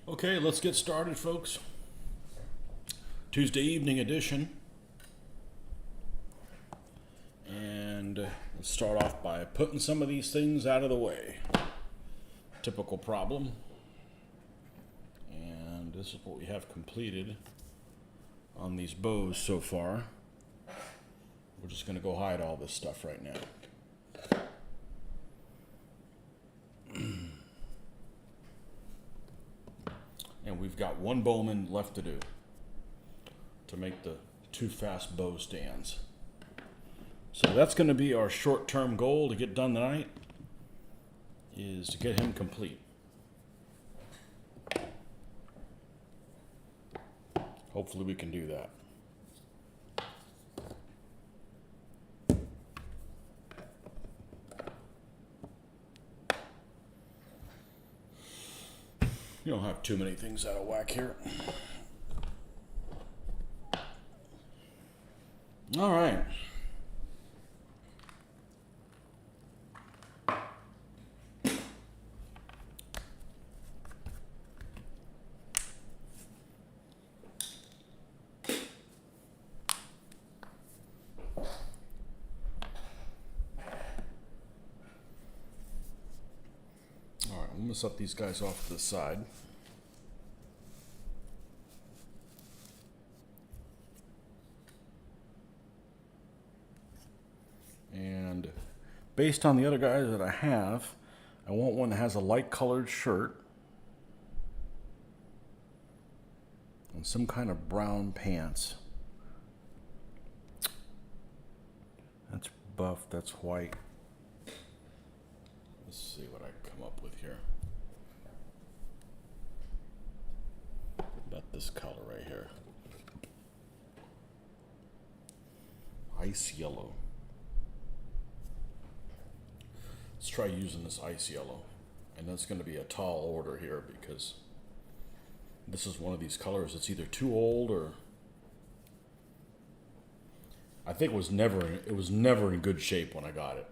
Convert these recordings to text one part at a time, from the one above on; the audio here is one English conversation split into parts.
Okay, let's get started, folks. Tuesday evening edition. And let's start off by putting some of these things out of the way. Typical problem. And this is what we have completed on these bows so far. We're just going to go hide all this stuff right now. And we've got one bowman left to do to make the two fast bow stands. So that's going to be our short-term goal to get done tonight, is to get him complete. Hopefully we can do that. You don't have too many things out of whack here. All right. I'm going to set these guys off to the side. And based on the other guys that I have, I want one that has a light colored shirt and some kind of brown pants. That's buff, that's white. Let's see what I come up with here. About this color right here. Ice yellow. Let's try using this ice yellow. And that's going to be a tall order here because this is one of these colors that's either too old or I think it was never in good shape when I got it.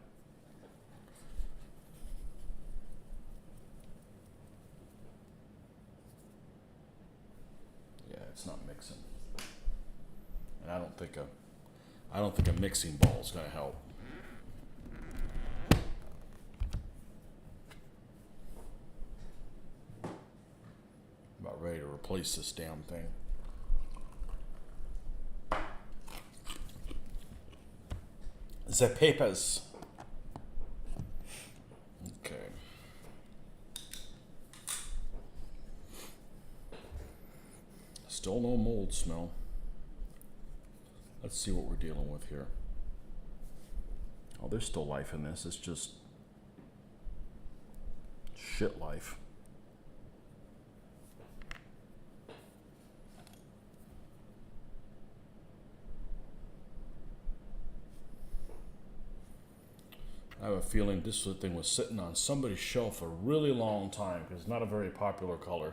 Yeah, it's not mixing. And I don't think a mixing ball is going to help. About ready to replace this damn thing. The papers. Okay. Still no mold smell. Let's see what we're dealing with here. Oh, there's still life in this. It's just shit life. I have a feeling this thing was sitting on somebody's shelf for a really long time because it's not a very popular color.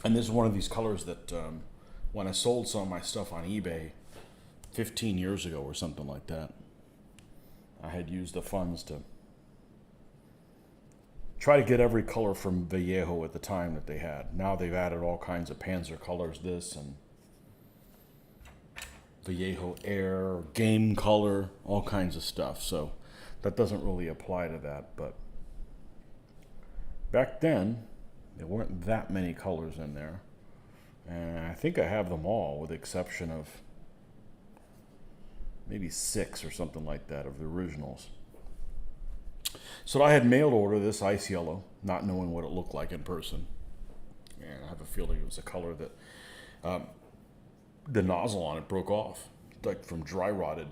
And this is one of these colors that when I sold some of my stuff on eBay 15 years ago or something like that, I had used the funds to try to get every color from Vallejo at the time that they had. Now they've added all kinds of Panzer colors, this and Vallejo Air, game color, all kinds of stuff. So that doesn't really apply to that. But back then, there weren't that many colors in there. And I think I have them all with the exception of maybe 6 or something like that of the originals. So I had mailed order this ice yellow, not knowing what it looked like in person. And I have a feeling it was a color that the nozzle on it broke off, like from dry rotted.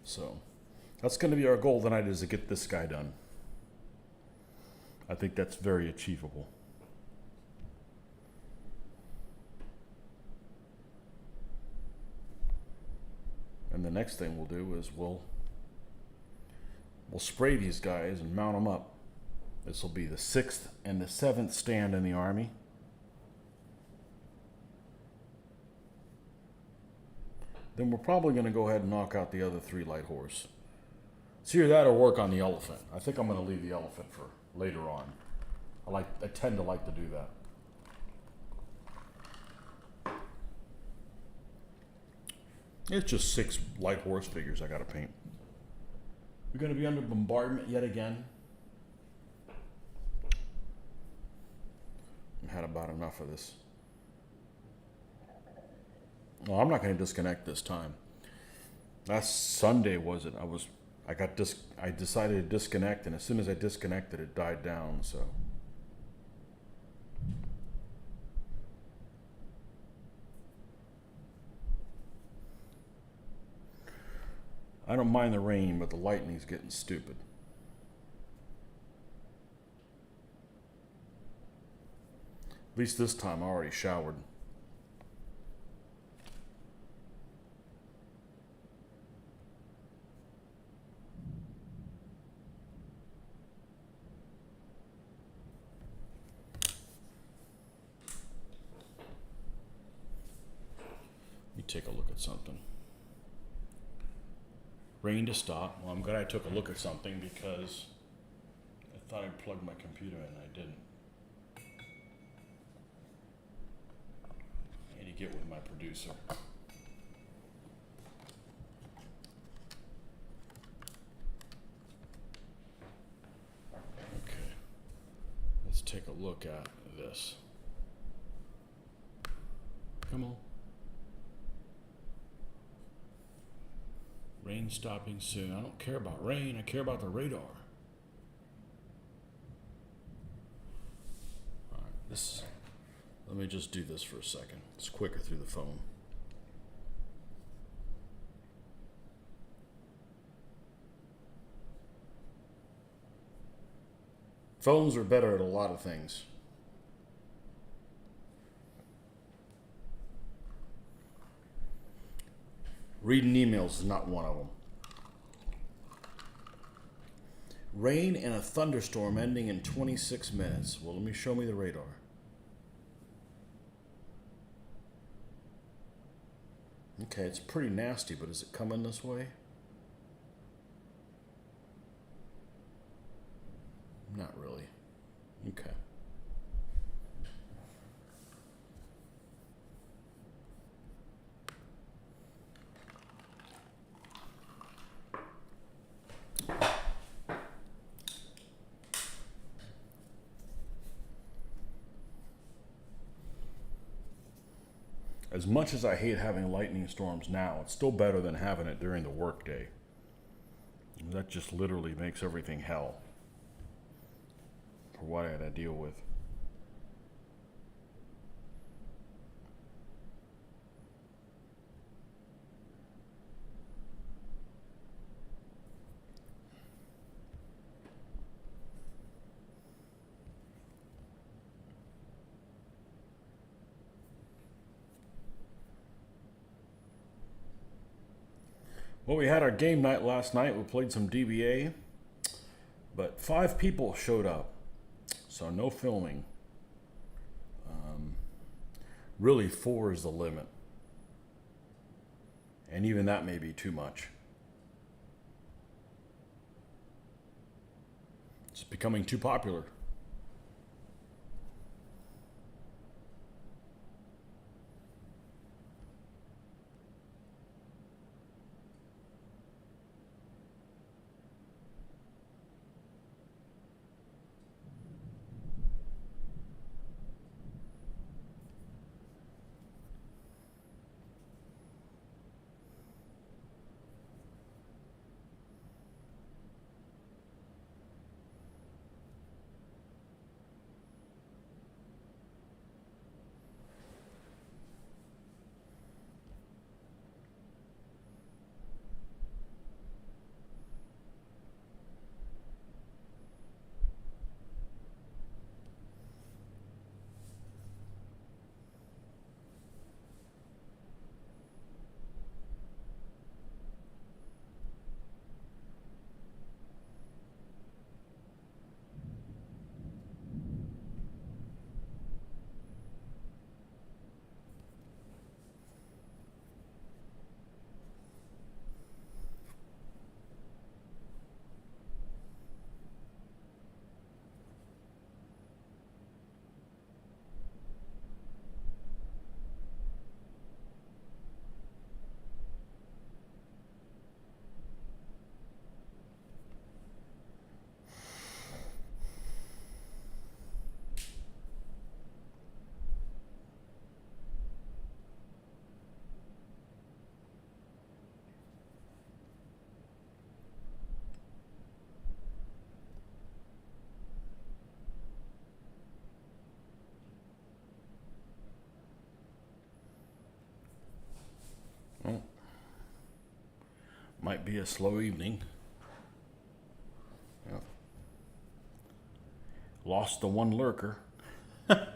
So that's going to be our goal tonight, is to get this guy done. I think that's very achievable. And the next thing we'll do is we'll We'll spray these guys and mount them up. This will be the 6th and the 7th stand in the Army. Then we're probably going to go ahead and knock out the other 3 light horse. It's either that or work on the elephant. I think I'm going to leave the elephant for later on. I tend to like to do that. It's just 6 light horse figures I got to paint. We're going to be under bombardment yet again. I've had about enough of this. Well, I'm not going to disconnect this time. Last Sunday was it? I decided to disconnect, and as soon as I disconnected, it died down. So I don't mind the rain, but the lightning's getting stupid. At least this time I already showered. Let me take a look at something. Rain to stop. Well, I'm glad I took a look at something because I thought I'd plugged my computer in and I didn't. I need to get with my producer. Okay. Let's take a look at this. Come on. Rain stopping soon. I don't care about rain. I care about the radar. All right, let me just do this for a second. It's quicker through the phone. Phones are better at a lot of things. Reading emails is not one of them. Rain and a thunderstorm ending in 26 minutes. Well, let me show me the radar. Okay, it's pretty nasty, but is it coming this way? Not really. Okay. As much as I hate having lightning storms now, it's still better than having it during the workday. That just literally makes everything hell for what I had to deal with. Well, we had our game night last night. We played some DBA, but 5 people showed up, so no filming. Really, 4 is the limit, and even that may be too much. It's becoming too popular. Might be a slow evening. Yeah. Lost the one lurker. Yeah.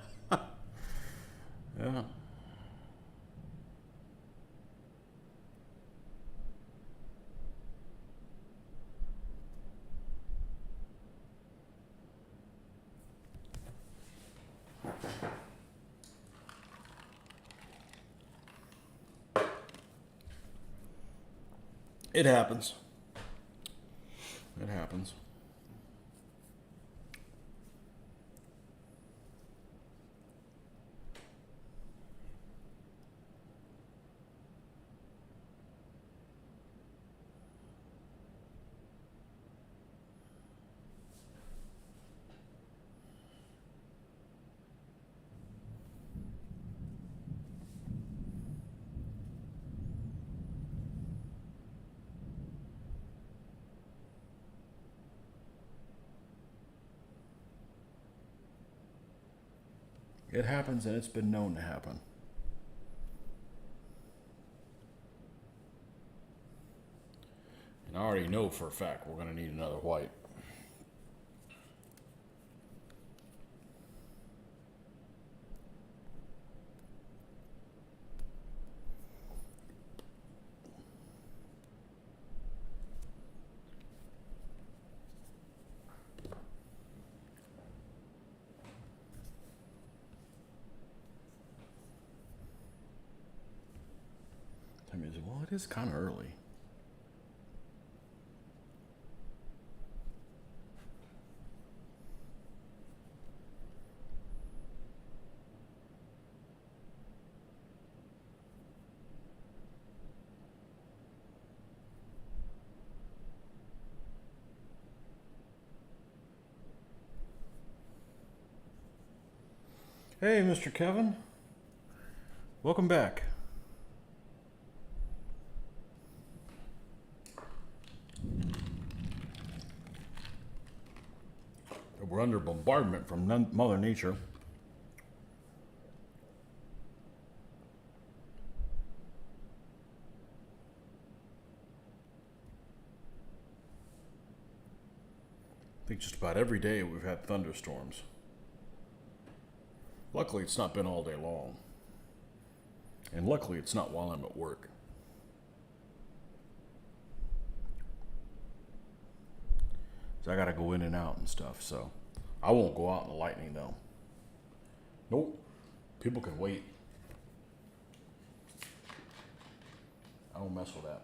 It happens. It happens. It happens, and it's been known to happen. And I already know for a fact we're going to need another white. I mean, well, it is kind of early. Hey, Mr. Kevin. Welcome back. We're under bombardment from Mother Nature. I think just about every day we've had thunderstorms. Luckily, it's not been all day long. And luckily, it's not while I'm at work. So I gotta go in and out and stuff, so I won't go out in the lightning though. Nope. People can wait. I don't mess with that.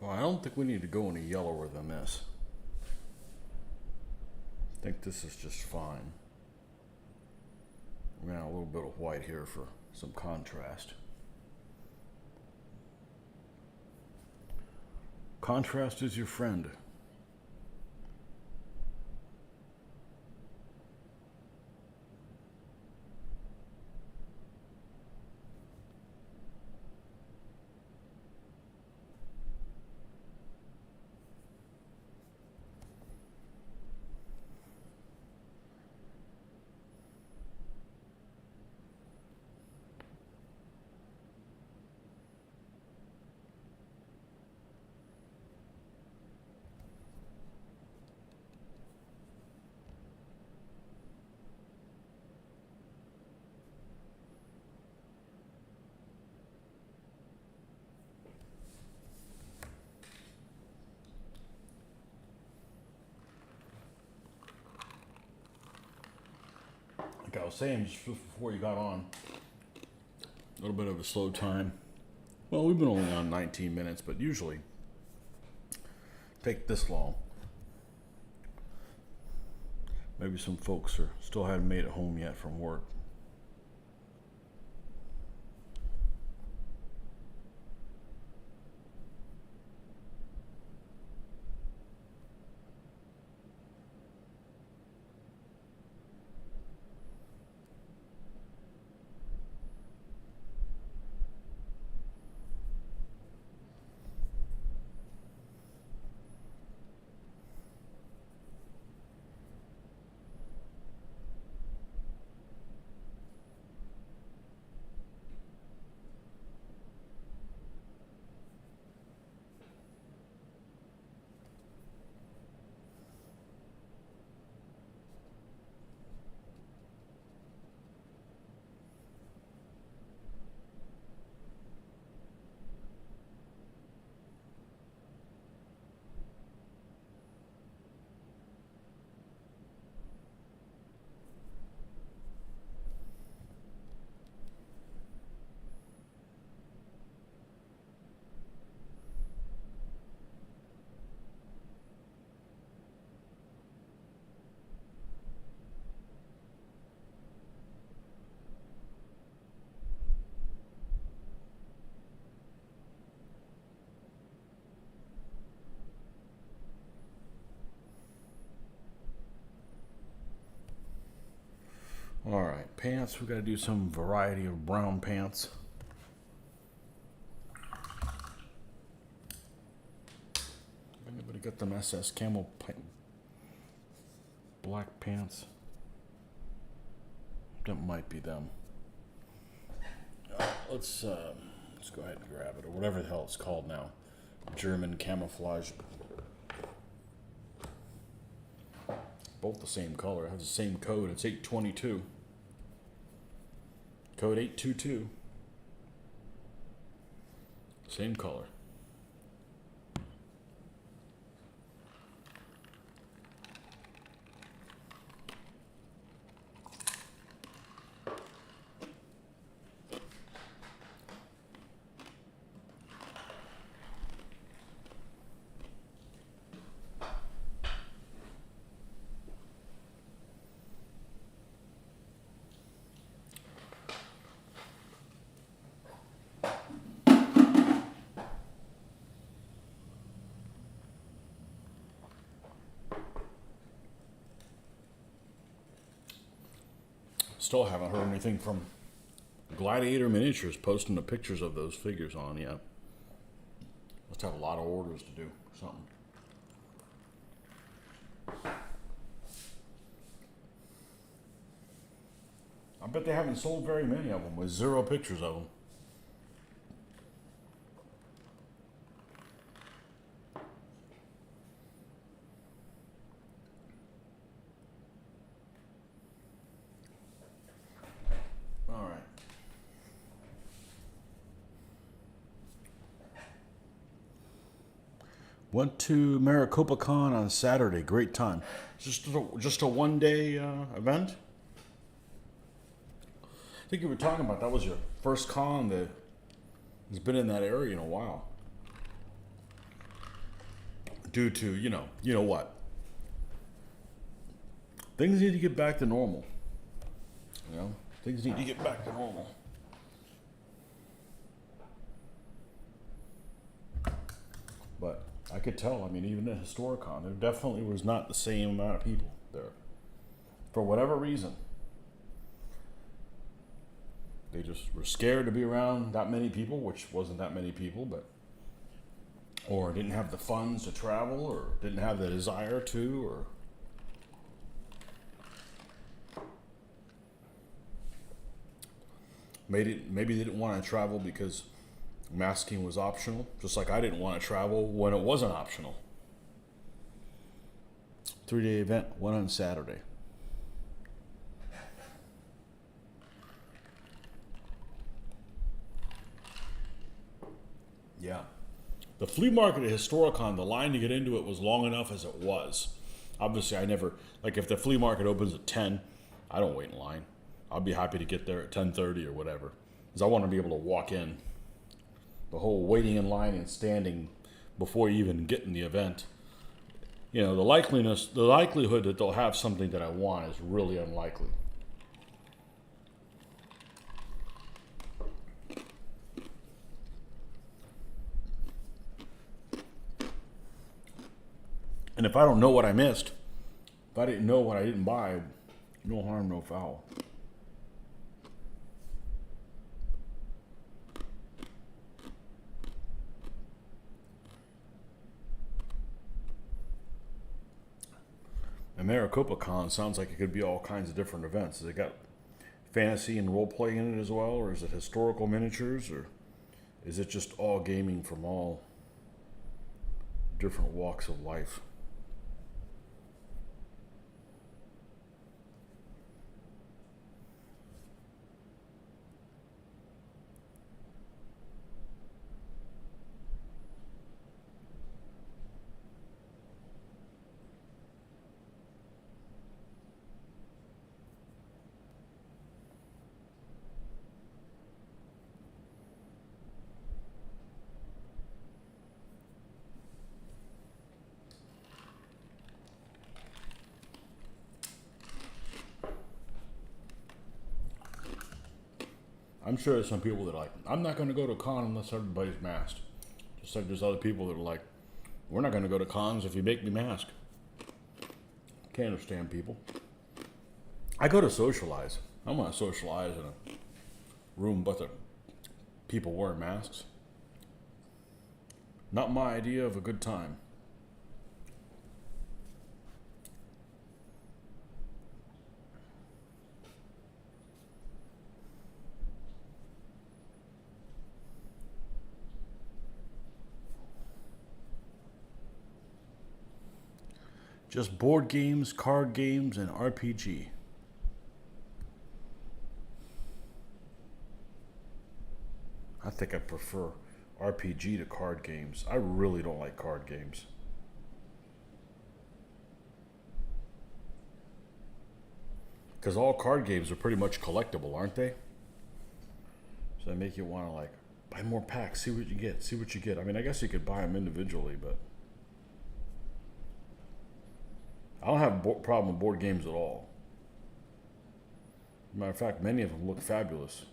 Well, I don't think we need to go any yellower than this. I think this is just fine. We're gonna have a little bit of white here for some contrast. Contrast is your friend. I was saying just before you got on, a little bit of a slow time. Well, we've been only on 19 minutes, but usually take this long. Maybe some folks are still haven't made it home yet from work. All right, pants. We got to do some variety of brown pants. Anybody got them SS camel black pants? That might be them. Let's go ahead and grab it, or whatever the hell it's called now. German camouflage. Both the same color. It has the same code. It's 822. Code 822. Same color. Still haven't heard anything from Gladiator Miniatures posting the pictures of those figures on yet. Must have a lot of orders to do. Something. I bet they haven't sold very many of them with 0 pictures of them. Went to Maricopa Con on Saturday. Great time. Just a one-day event. I think you were talking about that was your first con that has been in that area in a while. Due to, you know what? Things need to get back to normal. Things need to get back to normal. But I could tell, even at Historicon, there definitely was not the same amount of people there. For whatever reason. They just were scared to be around that many people, which wasn't that many people, or didn't have the funds to travel, or didn't have the desire to, or maybe they didn't want to travel because masking was optional, just like I didn't want to travel when it wasn't optional. 3-day event, went on Saturday. Yeah. The flea market at Historicon, the line to get into it was long enough as it was. Obviously, I never, if the flea market opens at 10, I don't wait in line. I'll be happy to get there at 10:30 or whatever, because I want to be able to walk in. The whole waiting in line and standing before you even get in the event, you know, the likelihood that they'll have something that I want is really unlikely. And if I don't know what I missed, if I didn't know what I didn't buy, no harm, no foul. And Maricopa Con sounds like it could be all kinds of different events. Has it got fantasy and role play in it as well, or is it historical miniatures, or is it just all gaming from all different walks of life? I'm sure there's some people that are like, I'm not going to go to a con unless everybody's masked. Just like there's other people that are like, we're not going to go to cons if you make me mask. Can't understand people. I go to socialize. I want to socialize in a room but the people wearing masks. Not my idea of a good time. Just board games, card games, and RPG. I think I prefer RPG to card games. I really don't like card games. Because all card games are pretty much collectible, aren't they? So they make you want to like buy more packs, see what you get, see what you get. I mean, I guess you could buy them individually, but I don't have a problem with board games at all. Matter of fact, many of them look fabulous.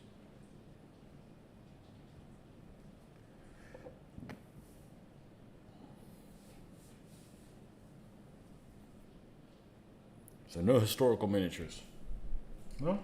So no historical miniatures. No?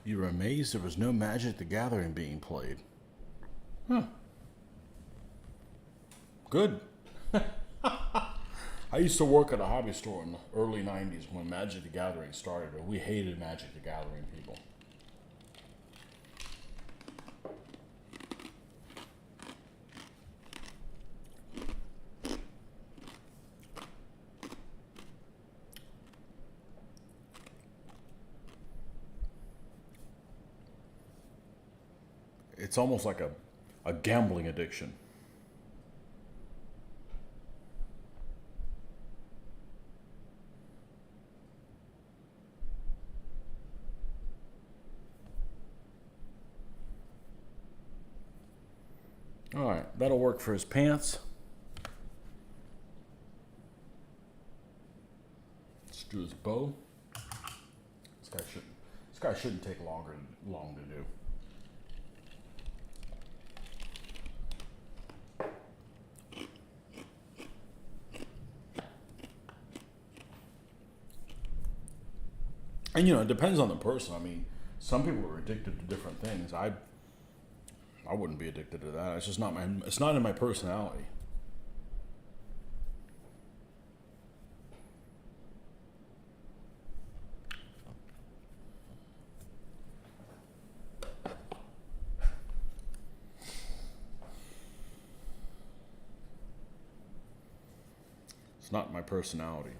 You were amazed there was no Magic the Gathering being played. Huh. Good. I used to work at a hobby store in the early 90s when Magic the Gathering started, and we hated Magic the Gathering people. It's almost like a gambling addiction. All right, that'll work for his pants. Let's do his bow. This guy shouldn't take long to do. And it depends on the person. I mean, some people are addicted to different things. I wouldn't be addicted to that. It's just not it's not in my personality. It's not my personality.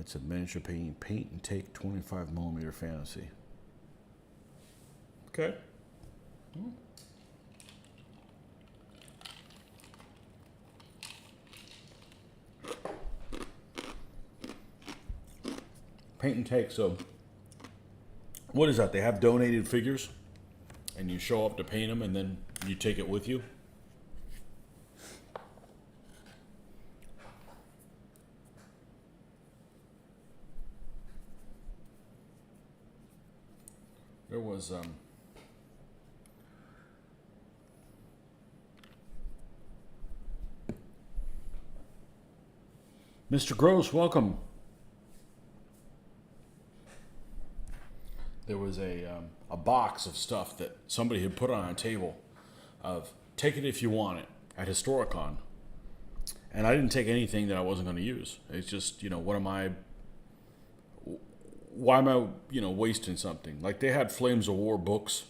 It's a miniature painting, paint and take 25mm fantasy. Okay. Paint and take, so what is that? They have donated figures and you show up to paint them and then you take it with you? There was Mr. Gross, welcome. There was a box of stuff that somebody had put on a table of take it if you want it at Historicon. And I didn't take anything that I wasn't going to use. It's just, why am I, wasting something? Like they had Flames of War books.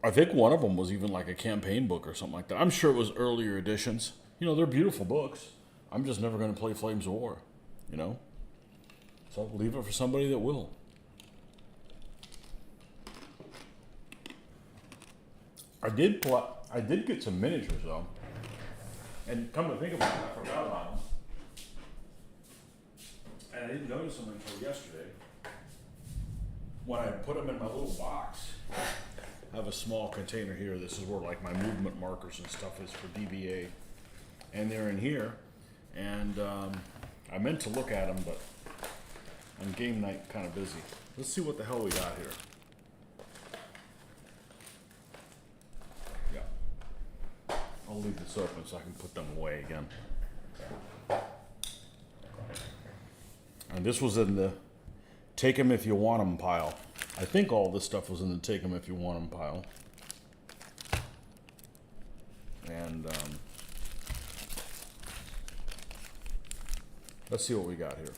I think one of them was even like a campaign book or something like that. I'm sure it was earlier editions. They're beautiful books. I'm just never going to play Flames of War, So I'll leave it for somebody that will. I did get some miniatures though. And come to think about it, I forgot about them. And I didn't notice them until yesterday. When I put them in my little box, I have a small container here. This is where like my movement markers and stuff is for DBA. And they're in here. And I meant to look at them, but on game night, kind of busy. Let's see what the hell we got here. Yeah. I'll leave this open so I can put them away again. And this was in the take them if you want them pile. I think all this stuff was in the take them if you want them pile. And let's see what we got here.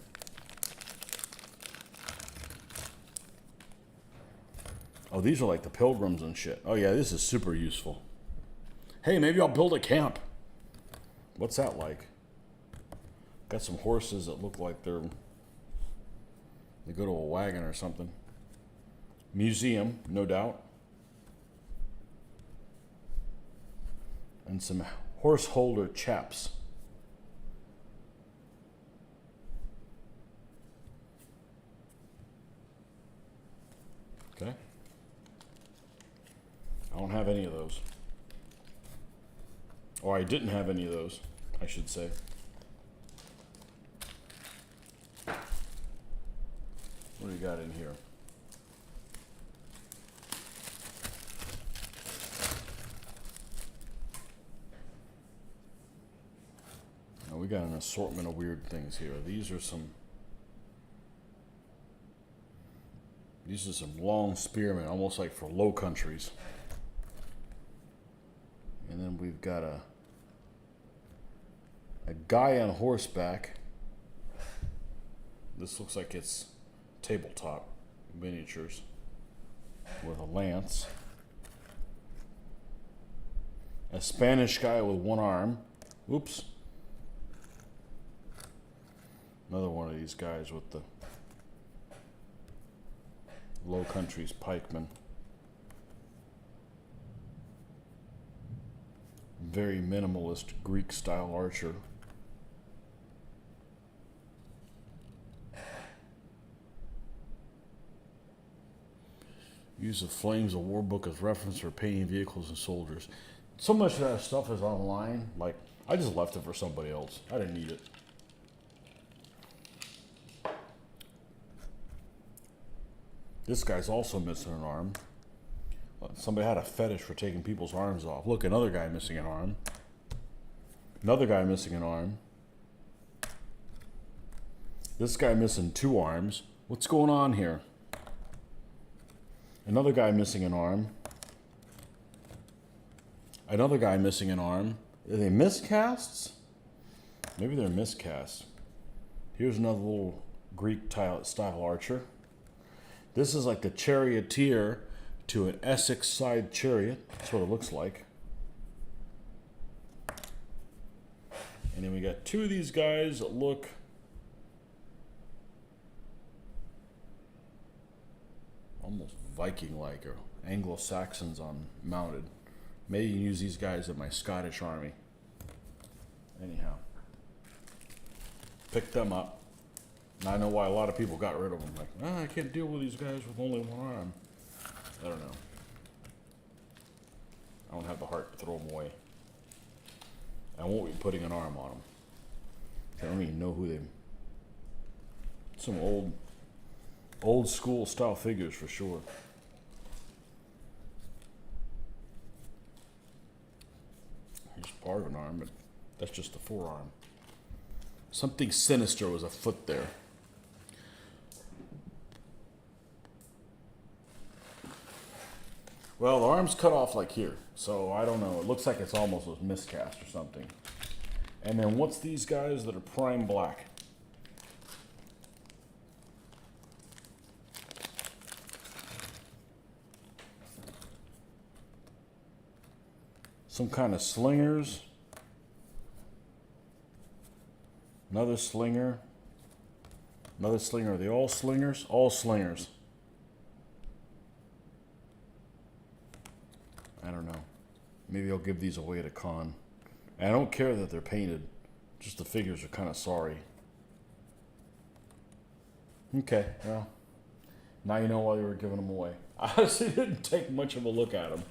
Oh, these are like the pilgrims and shit. Oh yeah, this is super useful. Hey, maybe I'll build a camp. What's that like? Got some horses that look like they go to a wagon or something. Museum, no doubt. And some horse holder chaps. Okay. I don't have any of those. Or I didn't have any of those, I should say. What do you got in here? Now we got an assortment of weird things here. These are some long spearmen, almost like for Low Countries. And then we've got a guy on horseback. This looks like it's tabletop miniatures with a lance. A Spanish guy with one arm. Oops. Another one of these guys with the Low Countries pikemen. Very minimalist Greek style archer. Use the Flames of War book as reference for painting vehicles and soldiers. So much of that stuff is online. Like, I just left it for somebody else. I didn't need it. This guy's also missing an arm. Somebody had a fetish for taking people's arms off. Look, another guy missing an arm. Another guy missing an arm. This guy missing 2 arms. What's going on here? Another guy missing an arm. Another guy missing an arm. Are they miscasts? Maybe they're miscasts. Here's another little Greek style archer. This is like the charioteer to an Essex side chariot. That's what it looks like. And then we got 2 of these guys that look almost Viking-like, or Anglo-Saxons on mounted. Maybe you can use these guys in my Scottish army. Anyhow, pick them up. And I know why a lot of people got rid of them. Like, I can't deal with these guys with only 1 arm. I don't know. I don't have the heart to throw them away. I won't be putting an arm on them. I don't even know who they. Some old school style figures for sure. Here's part of an arm, but that's just the forearm. Something sinister was afoot there. Well, the arm's cut off like here, so I don't know. It looks like it's almost a miscast or something. And then what's these guys that are prime black? Some kind of slingers. Another slinger. Another slinger. Are they all slingers? All slingers. I don't know. Maybe I'll give these away at a con. And I don't care that they're painted. Just the figures are kind of sorry. Okay, well. Now you know why you were giving them away. I honestly didn't take much of a look at them.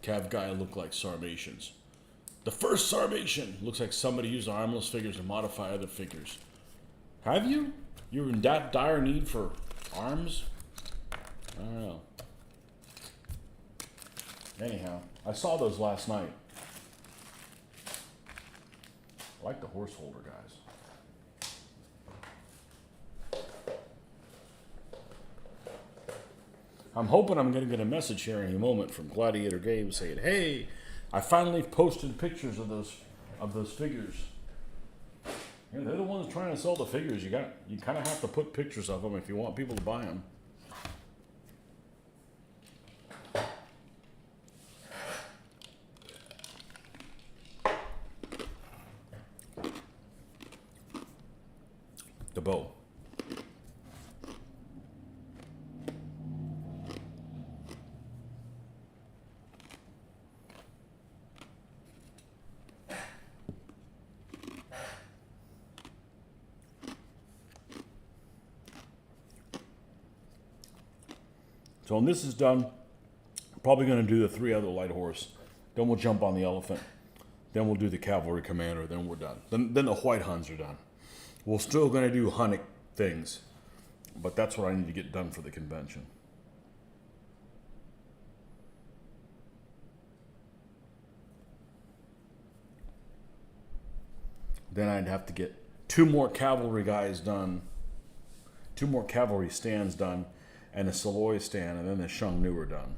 Cav guy look like Sarmatians. The first Sarmatian looks like somebody used armless figures to modify other figures. Have you? You were in that dire need for arms? I don't know. Anyhow, I saw those last night. I like the horse holder guys. I'm hoping I'm going to get a message here in a moment from Gladiator Games saying, "Hey, I finally posted pictures of those figures." Yeah, they're the ones trying to sell the figures. You kind of have to put pictures of them if you want people to buy them. The bow. So when this is done, I'm probably going to do the 3 other light horse. Then we'll jump on the elephant. Then we'll do the cavalry commander. Then we're done. Then the white Huns are done. We're still going to do Hunnic things, but that's what I need to get done for the convention. Then I'd have to get 2 more cavalry guys done, 2 more cavalry stands done, and a Saloy stand, and then the Shung Nu are done.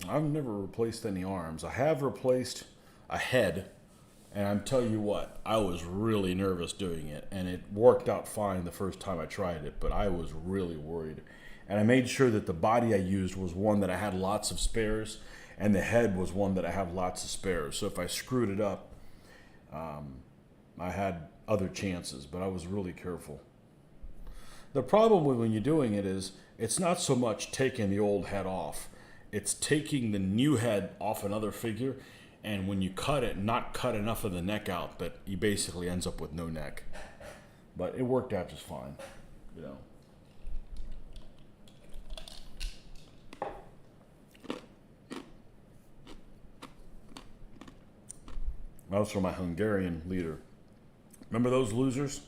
I've never replaced any arms. I have replaced a head, and I'm telling you what, I was really nervous doing it, and it worked out fine the first time I tried it, but I was really worried. And I made sure that the body I used was one that I had lots of spares, and the head was one that I have lots of spares. So if I screwed it up, I had other chances, but I was really careful. The problem with when you're doing it is it's not so much taking the old head off. It's taking the new head off another figure, and when you cut it, not cut enough of the neck out that he basically ends up with no neck. But it worked out just fine, you know. That was from my Hungarian leader. Remember those losers?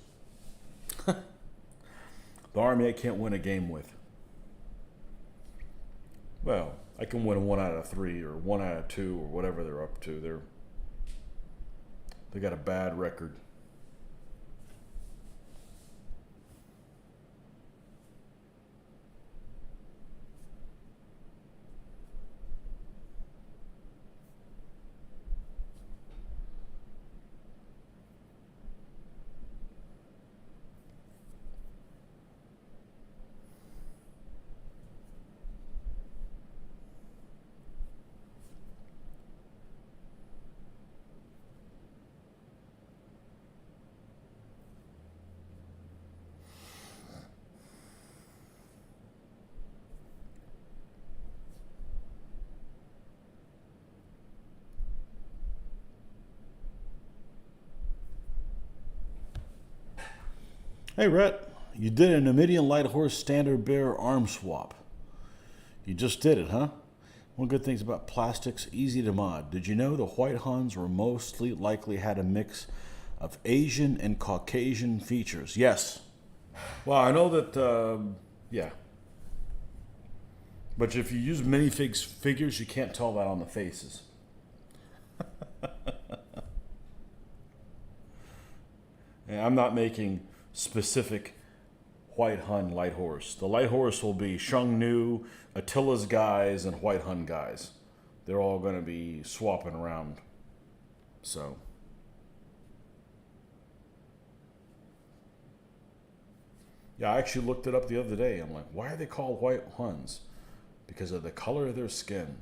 The army I can't win a game with. Well, I can win 1 out of 3 or 1 out of 2 or whatever they're up to. They got a bad record. Hey, Rhett, you did a Numidian light horse standard bearer arm swap. You just did it, huh? One good thing about plastics, easy to mod. Did you know the white Huns were mostly likely had a mix of Asian and Caucasian features? Yes. Well, I know that, yeah. But if you use minifigs figures, you can't tell that on the faces. And I'm not making specific White Hun light horse. The light horse will be Shung Nu, Attila's guys, and White Hun guys. They're all going to be swapping around. So. Yeah, I actually looked it up the other day. I'm like, why are they called White Huns? Because of the color of their skin.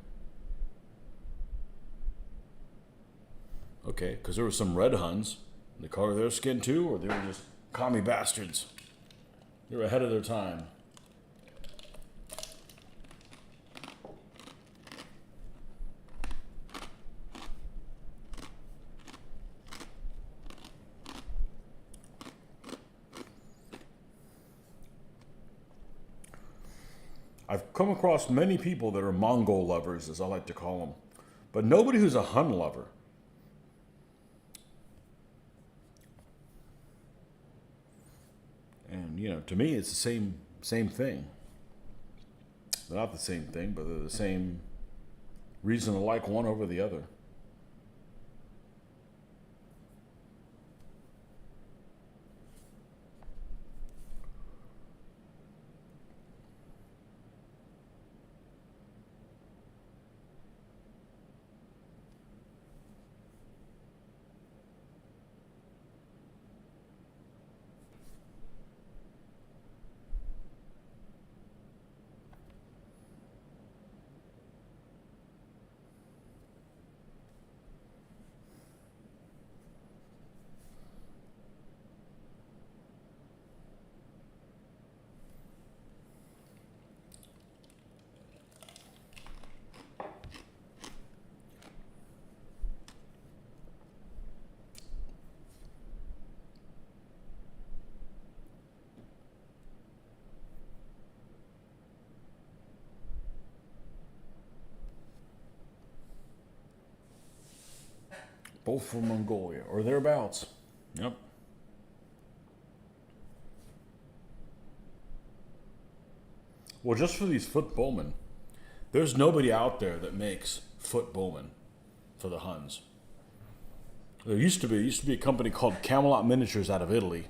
Okay, because there were some red Huns. The color of their skin too, or they were just commie bastards? They were ahead of their time. I've come across many people that are Mongol lovers, as I like to call them, but nobody who's a Hun lover. And, you know, to me, it's the same thing. They're not the same thing, but they're the same reason to like one over the other. Both from Mongolia, or thereabouts. Yep. Well, just for these foot bowmen, there's nobody out there that makes foot bowmen for the Huns. There used to be a company called Camelot Miniatures out of Italy.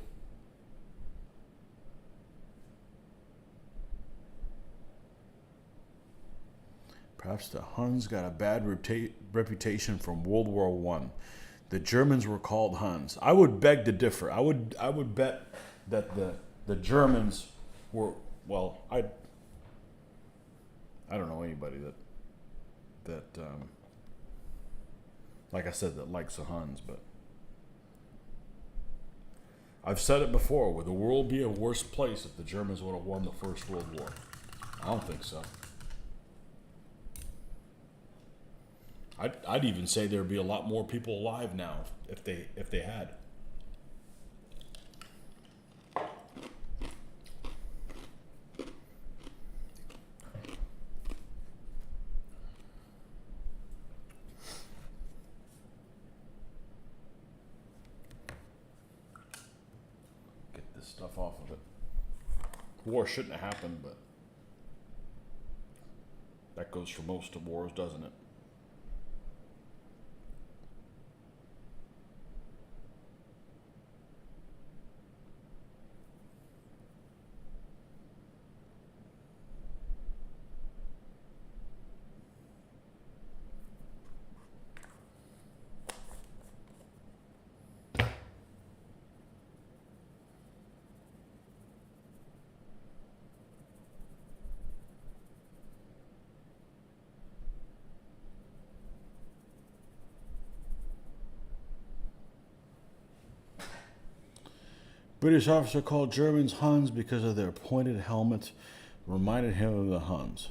Perhaps the Huns got a bad reputation from World War I. The Germans were called Huns. I would beg to differ. I would bet that the Germans were, well, I don't know anybody that like I said, that likes the Huns, but I've said it before. Would the world be a worse place if the Germans would have won the First World War? I don't think so. I'd even say there'd be a lot more people alive now if they had. Get this stuff off of it. War shouldn't have happened, but that goes for most of wars, doesn't it? British officer called Germans Huns because of their pointed helmets, reminded him of the Huns.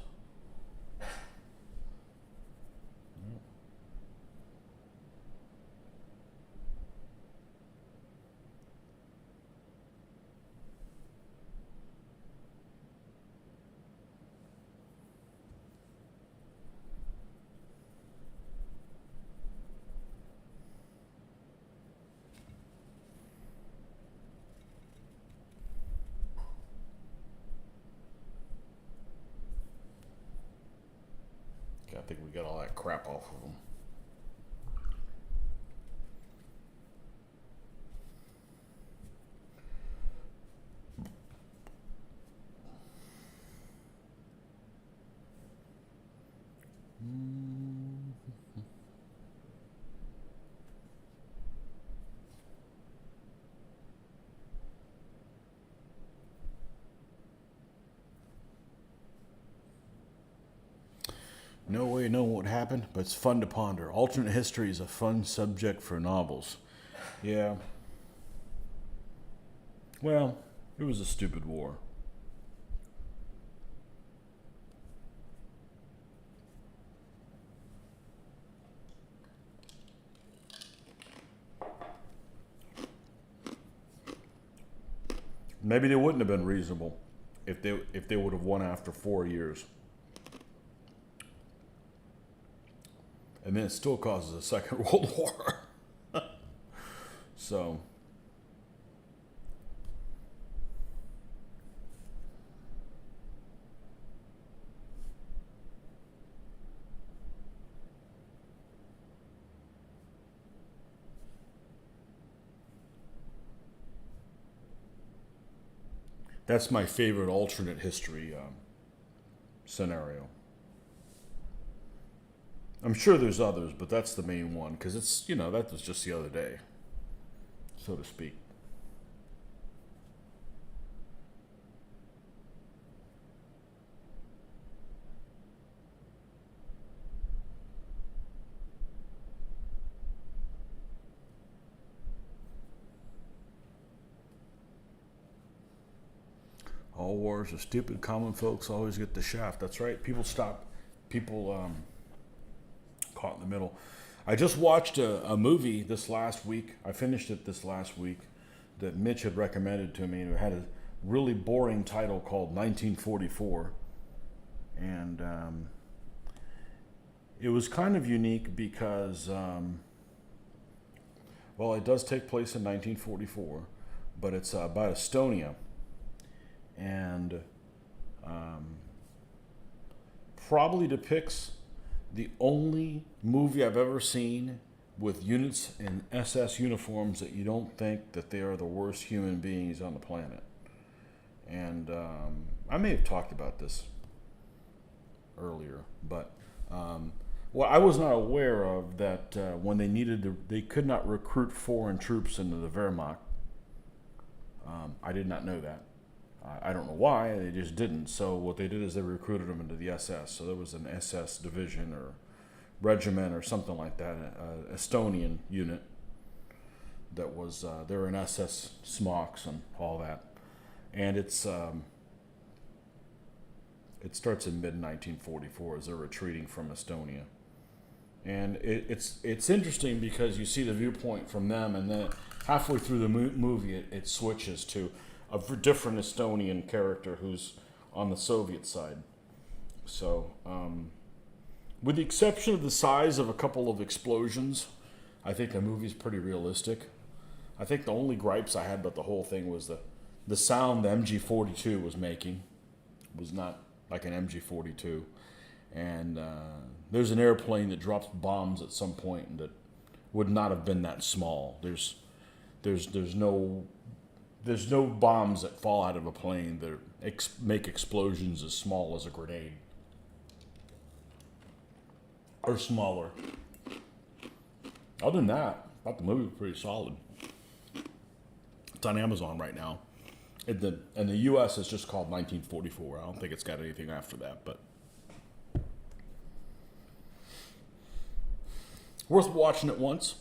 I think we got all that crap off of them. No way of knowing what happened, but it's fun to ponder. Alternate history is a fun subject for novels. Yeah. Well, it was a stupid war. Maybe they wouldn't have been reasonable if they would have won after 4 years. And then it still causes a second World War. So, that's my favorite alternate history scenario. I'm sure there's others, but that's the main one because it's, that was just the other day, so to speak. All wars are stupid. Common folks always get the shaft. That's right. People caught in the middle. I just watched a movie this last week. I finished it this last week that Mitch had recommended to me. It had a really boring title called 1944. And it was kind of unique because, it does take place in 1944, but it's about Estonia. And probably depicts the only movie I've ever seen with units in SS uniforms that you don't think that they are the worst human beings on the planet. And I may have talked about this earlier, but what I was not aware of that when they could not recruit foreign troops into the Wehrmacht. I did not know that. I don't know why, they just didn't. So what they did is they recruited them into the SS. So there was an SS division or regiment or something like that, Estonian unit that was they were in SS smocks and all that, and it starts in mid 1944 as they're retreating from Estonia, and it's interesting because you see the viewpoint from them, and then halfway through the movie it switches to a different Estonian character who's on the Soviet side. So, with the exception of the size of a couple of explosions, I think the movie's pretty realistic. I think the only gripes I had about the whole thing was the sound the MG-42 was making was not like an MG-42. And there's an airplane that drops bombs at some point that would not have been that small. There's no bombs that fall out of a plane that make explosions as small as a grenade or smaller. Other than that, I thought the movie was pretty solid. It's on Amazon right now. In the U.S., it's just called 1944. I don't think it's got anything after that, but worth watching it once.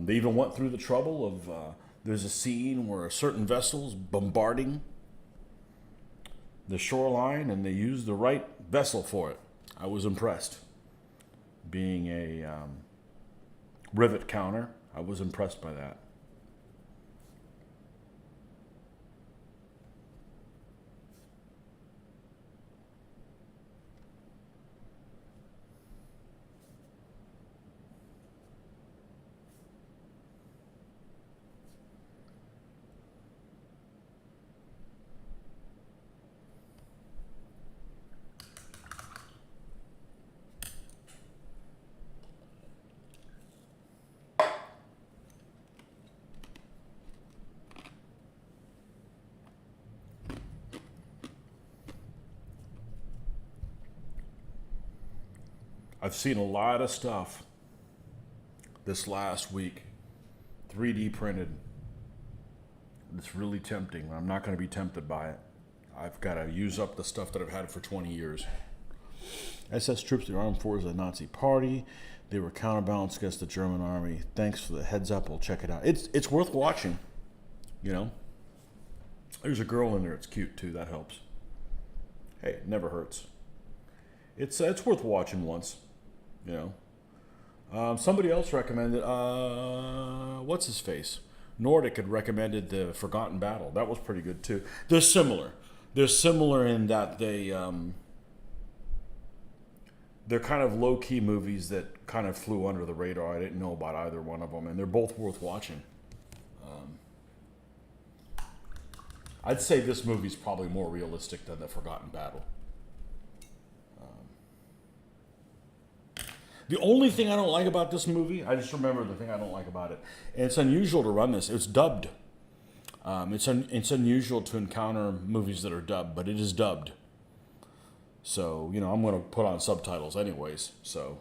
They even went through the trouble of there's a scene where a certain vessel's bombarding the shoreline, and they used the right vessel for it. I was impressed. Being a rivet counter, I was impressed by that. I've seen a lot of stuff this last week, 3D printed. It's really tempting. I'm not going to be tempted by it. I've got to use up the stuff that I've had for 20 years. SS troops of the armed forces of the Nazi Party. They were counterbalanced against the German army. Thanks for the heads up. We'll check it out. It's worth watching. You know, there's a girl in there. It's cute too. That helps. Hey, it never hurts. It's worth watching once. You know, somebody else recommended. What's his face? Nordic had recommended the Forgotten Battle. That was pretty good too. They're similar. They're similar in that they're kind of low-key movies that kind of flew under the radar. I didn't know about either one of them, and they're both worth watching. I'd say this movie's probably more realistic than the Forgotten Battle. The only thing I don't like about this movie, I just remember the thing I don't like about it, and it's unusual to run this. It's dubbed. It's unusual to encounter movies that are dubbed, but it is dubbed. So, you know, I'm going to put on subtitles anyways. So,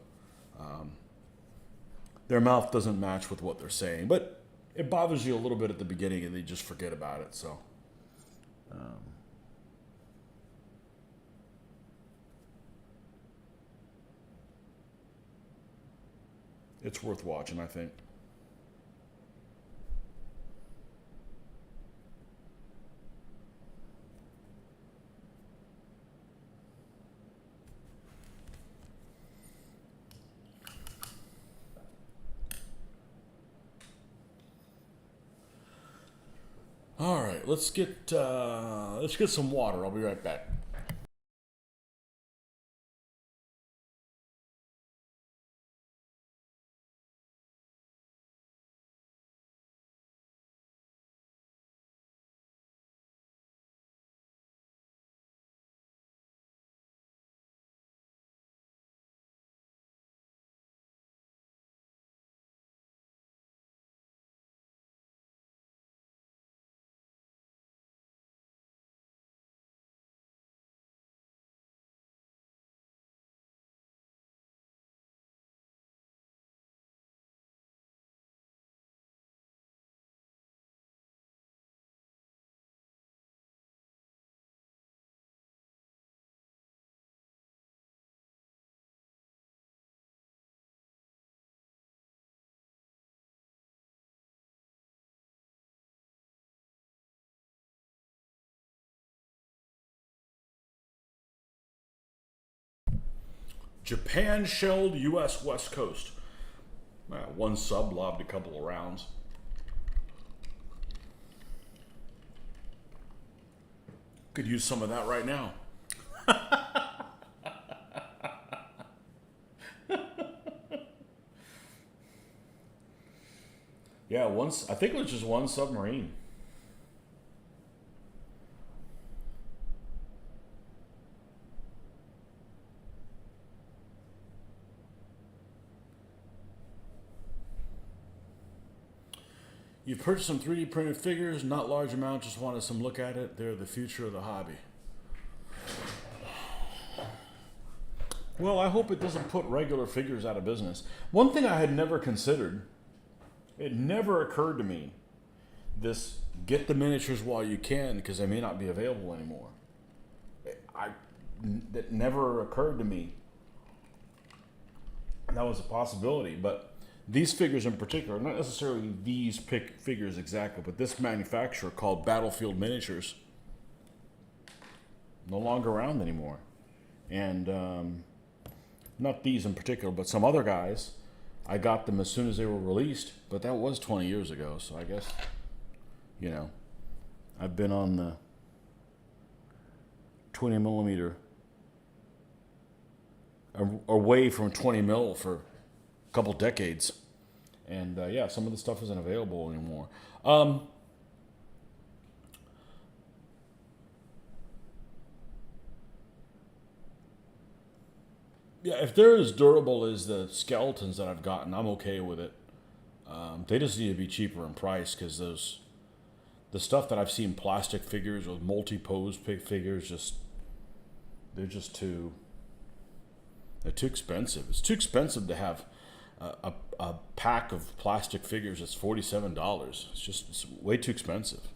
their mouth doesn't match with what they're saying, but it bothers you a little bit at the beginning, and they just forget about it. So, it's worth watching, I think. All right, let's get some water. I'll be right back. Japan shelled U.S. West Coast. One sub lobbed a couple of rounds. Could use some of that right now. Yeah, I think it was just one submarine. You've purchased some 3D printed figures, not large amounts, just wanted some look at it. They're the future of the hobby. Well, I hope it doesn't put regular figures out of business. One thing I had never considered, it never occurred to me, this get the miniatures while you can because they may not be available anymore. That never occurred to me. That was a possibility, but these figures in particular, not necessarily these figures exactly, but this manufacturer called Battlefield Miniatures, no longer around anymore. And not these in particular, but some other guys, I got them as soon as they were released, but that was 20 years ago, so I guess, I've been on the 20 millimeter, away from 20 mil for a couple decades. And yeah, some of the stuff isn't available anymore. Yeah, if they're as durable as the skeletons that I've gotten, I'm okay with it. They just need to be cheaper in price because the stuff that I've seen plastic figures with multi-pose figures, they're too expensive. It's too expensive to have a pack of plastic figures that's $47. It's way too expensive,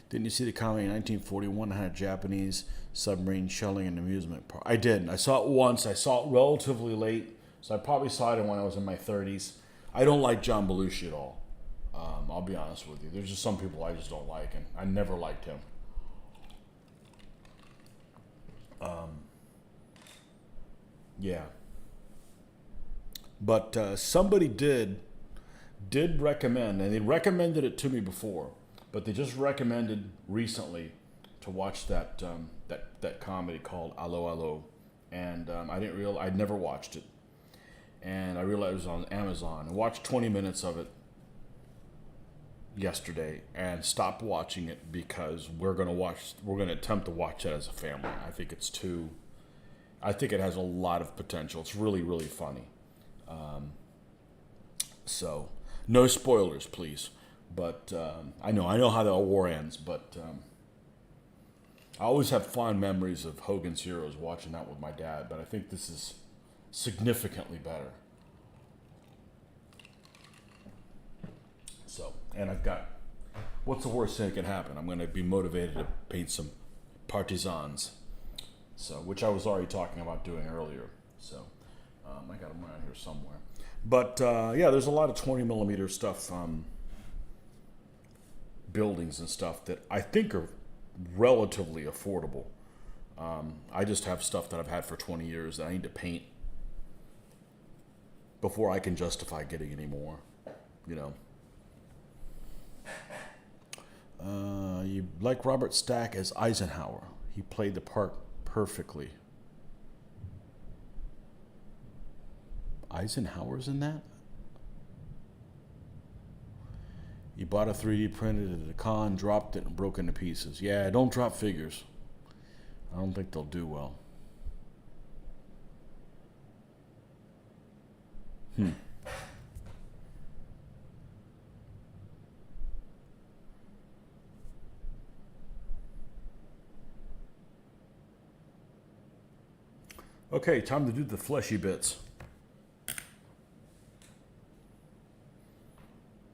Didn't you see the comedy in 1941 had a Japanese submarine shelling an amusement park? I did. I saw it once. I saw it relatively late, so I probably saw it when I was in my 30s. I don't like John Belushi at all. I'll be honest with you. There's just some people I just don't like, and I never liked him. Yeah. But somebody did recommend, and they recommended it to me before, but they just recommended recently to watch that comedy called Allo Allo, and I'd never watched it, and I realized it was on Amazon. I watched 20 minutes of it yesterday and stopped watching it because we're gonna attempt to watch it as a family. I think it has a lot of potential. It's really, really funny. So, no spoilers, please. But I know how the war ends. But I always have fond memories of Hogan's Heroes, watching that with my dad. But I think this is significantly better. So, and I've got, what's the worst thing that can happen? I'm going to be motivated to paint some partisans. So, which I was already talking about doing earlier. So, I got them around here somewhere. But yeah, there's a lot of 20 millimeter stuff, buildings and stuff that I think are relatively affordable. I just have stuff that I've had for 20 years that I need to paint before I can justify getting any more. You like Robert Stack as Eisenhower. He played the part perfectly. Eisenhower's in that? You bought a 3D printed at a con, dropped it, and broke into pieces. Yeah, don't drop figures. I don't think they'll do well. Okay, time to do the fleshy bits.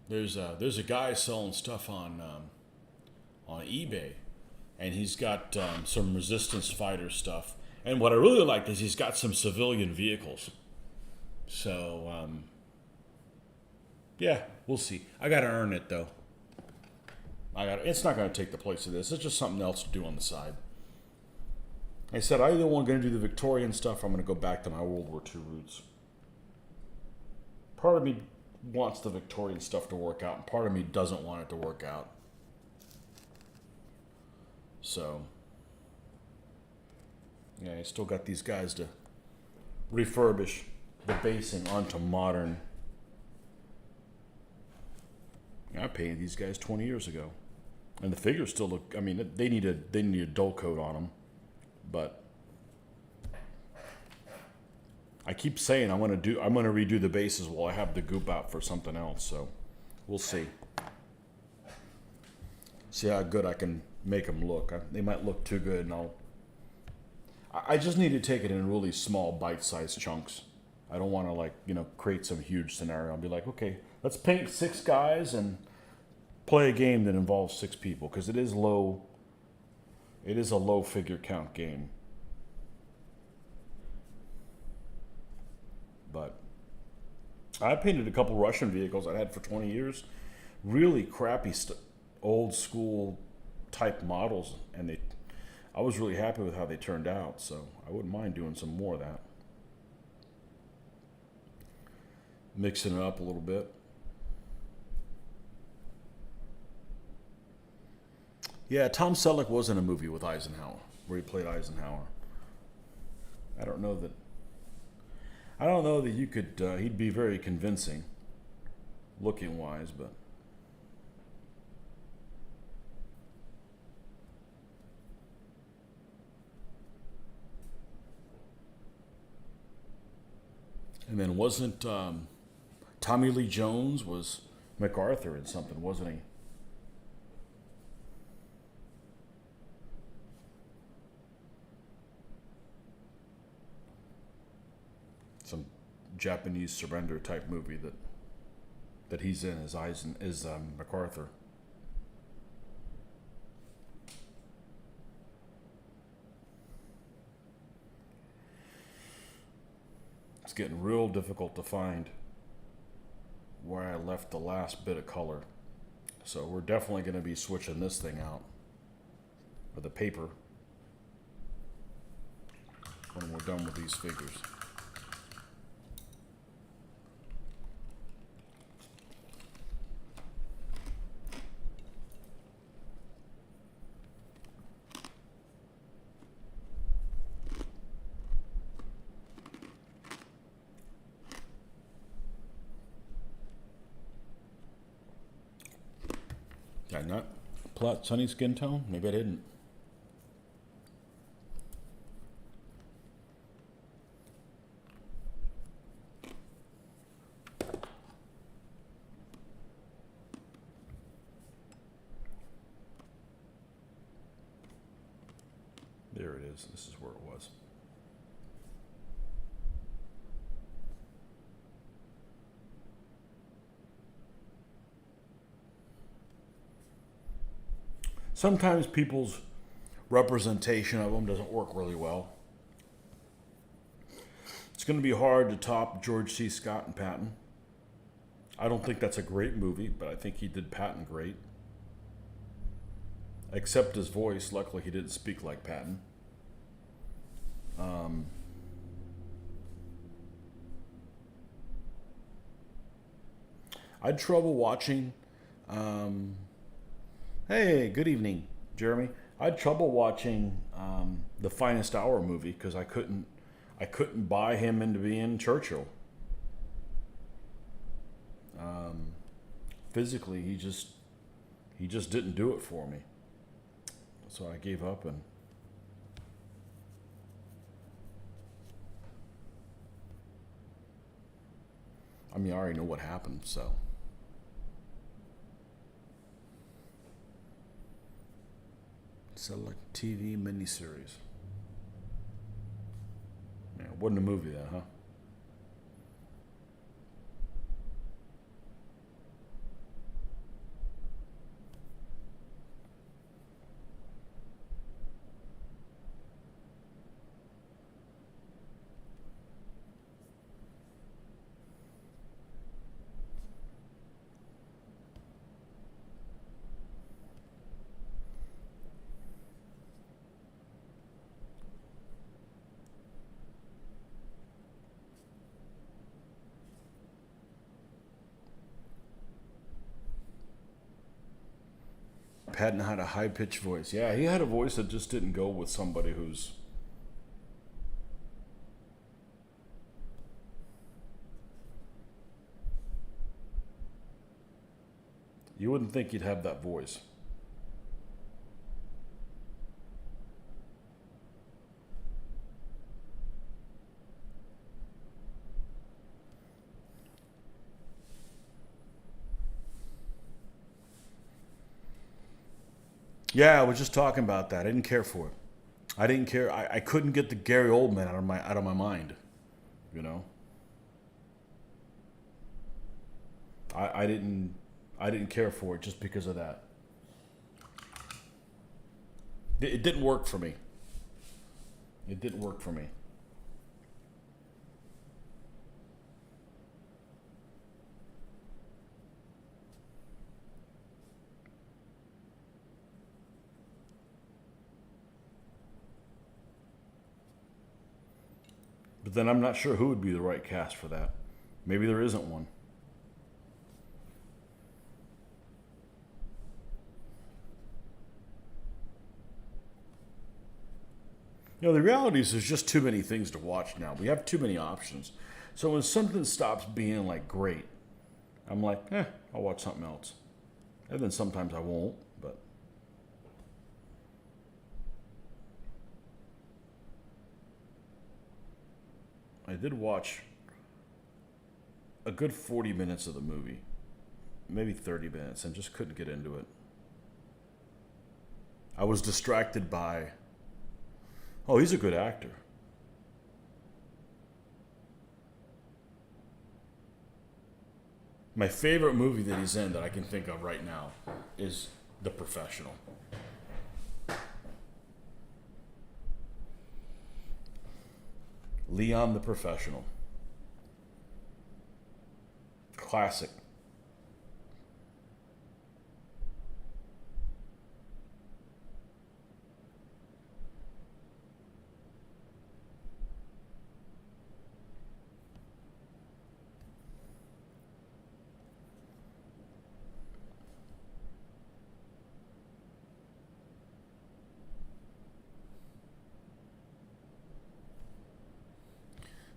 There's a guy selling stuff on eBay, and he's got some resistance fighter stuff. And what I really like is he's got some civilian vehicles. So yeah, we'll see. I gotta earn it though. It's not gonna take the place of this. It's just something else to do on the side. I said I either want to do the Victorian stuff or I'm going to go back to my World War II roots. Part of me wants the Victorian stuff to work out, and part of me doesn't want it to work out. So, yeah, I still got these guys to refurbish the basing onto modern. I painted these guys 20 years ago, and the figures still look. I mean, they need a dull coat on them, but I keep saying I'm gonna redo the bases while I have the goop out for something else. So we'll see. See how good I can make them look. They might look too good, and I just need to take it in really small, bite-sized chunks. I don't want to create some huge scenario. I'll be like, okay, let's paint 6 guys and play a game that involves 6 people, because it is low. It is a low figure count game. But I painted a couple Russian vehicles I had for 20 years. Really crappy, old school type models, and I was really happy with how they turned out. So I wouldn't mind doing some more of that. Mixing it up a little bit. Yeah, Tom Selleck was in a movie with Eisenhower, where he played Eisenhower. I don't know that you could. He'd be very convincing, looking wise, but. And then wasn't Tommy Lee Jones was MacArthur in something, wasn't he? Some Japanese surrender type movie that he's in is MacArthur. It's getting real difficult to find where I left the last bit of color. So we're definitely going to be switching this thing out, or the paper, when we're done with these figures. Did I not plot Sunny skin tone? Maybe I didn't. There it is. This is where it was. Sometimes people's representation of them doesn't work really well. It's going to be hard to top George C. Scott and Patton. I don't think that's a great movie, but I think he did Patton great. Except his voice. Luckily, he didn't speak like Patton. I had trouble watching. Hey, good evening, Jeremy. I had trouble watching the Finest Hour movie because I couldn't buy him into being Churchill. Physically, he just didn't do it for me. So I gave up, and I mean, I already know what happened, so. Select TV miniseries. Yeah, it wasn't a movie, that, huh? Patton had a high-pitched voice. Yeah, he had a voice that just didn't go with somebody who's... You wouldn't think he'd have that voice. Yeah, I was just talking about that. I didn't care for it. I didn't care. I couldn't get the Gary Oldman out of my mind. You know, I didn't care for it just because of that. It didn't work for me. It didn't work for me. But then I'm not sure who would be the right cast for that. Maybe there isn't one. You know, the reality is there's just too many things to watch now. We have too many options. So when something stops being like great, I'm like, I'll watch something else. And then sometimes I won't, but I did watch a good 40 minutes of the movie, maybe 30 minutes, and just couldn't get into it. I was distracted by, oh, he's a good actor. My favorite movie that he's in that I can think of right now is The Professional. Leon the Professional. Classic.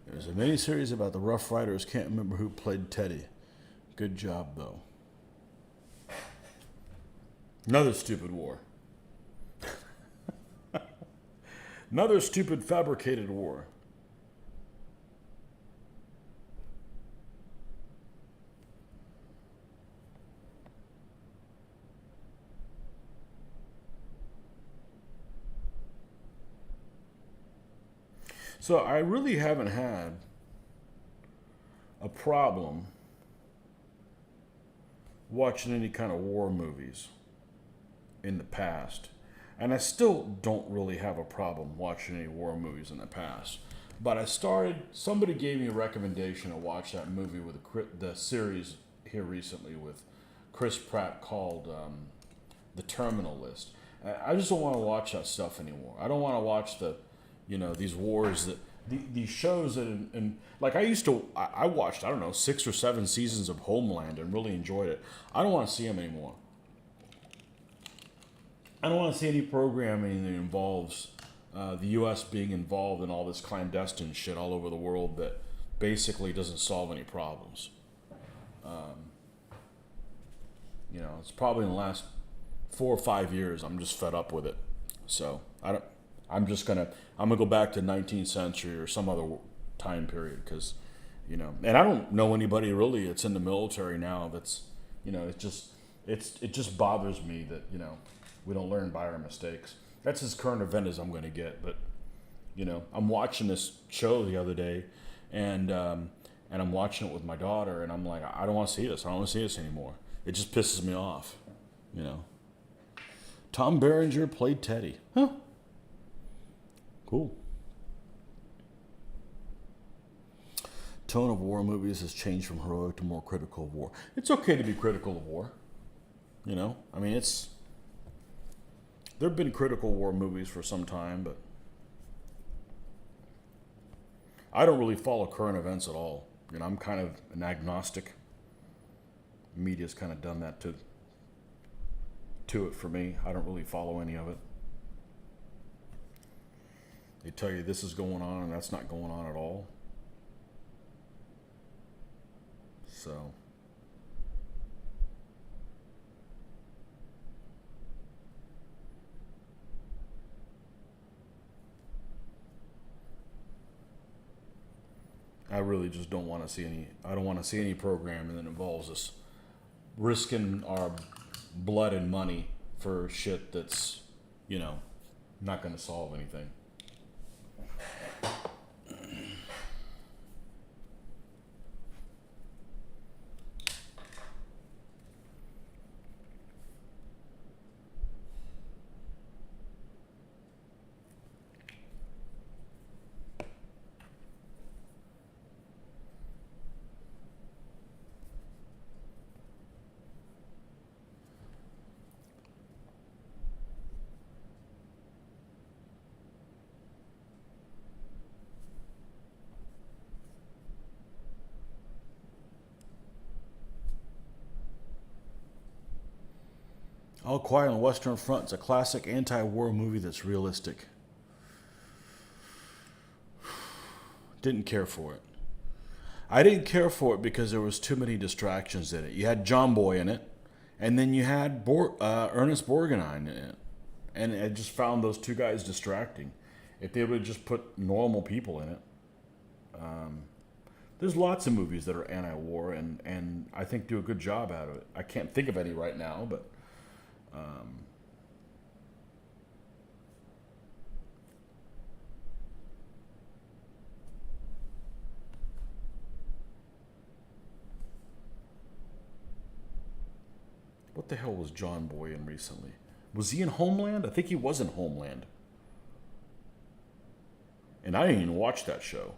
There's a miniseries about the Rough Riders. Can't remember who played Teddy. Good job, though. Another stupid war. Another stupid fabricated war. So I really haven't had a problem watching any kind of war movies in the past. And I still don't really have a problem watching any war movies in the past. But somebody gave me a recommendation to watch that movie with the series here recently with Chris Pratt called The Terminal List. I just don't want to watch that stuff anymore. I don't want to watch these wars these shows that, and like I watched, I don't know, 6 or 7 seasons of Homeland and really enjoyed it. I don't want to see them anymore. I don't want to see any programming that involves the U.S. being involved in all this clandestine shit all over the world that basically doesn't solve any problems. It's probably in the last 4 or 5 years I'm just fed up with it. So I'm gonna go back to 19th century or some other time period because, and I don't know anybody really that's in the military now that's, it just bothers me that, we don't learn by our mistakes. That's as current event as I'm going to get. But, I'm watching this show the other day and I'm watching it with my daughter and I'm like, I don't want to see this. I don't want to see this anymore. It just pisses me off, Tom Berenger played Teddy. Huh? Cool. Tone of war movies has changed from heroic to more critical of war. It's okay to be critical of war. I mean, there have been critical war movies for some time, but I don't really follow current events at all. I'm kind of an agnostic. Media's kind of done that to it for me. I don't really follow any of it. They tell you this is going on and that's not going on at all. So I really just don't want to see any. I don't want to see any programming that involves us risking our blood and money for shit that's, you know, not going to solve anything. All Quiet on the Western Front is a classic anti-war movie that's realistic. Didn't care for it. I didn't care for it because there was too many distractions in it. You had John Boy in it, and then you had Ernest Borgnine in it. And I just found those two guys distracting. If they would just put normal people in it. There's lots of movies that are anti-war and I think do a good job out of it. I can't think of any right now, but what the hell was John Boy in recently? Was he in Homeland? I think he was in Homeland. And I didn't even watch that show.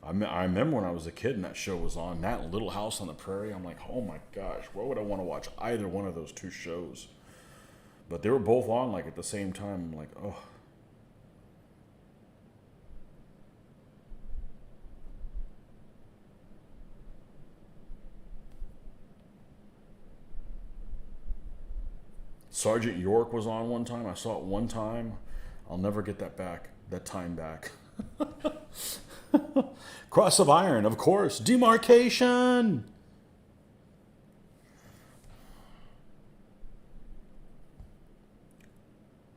I remember when I was a kid and that show was on, that Little House on the Prairie. I'm like, oh my gosh, why would I want to watch either one of those two shows? But they were both on like at the same time. I'm like, oh. Sergeant York was on one time. I saw it one time. I'll never get that time back. Cross of Iron, of course. Demarcation.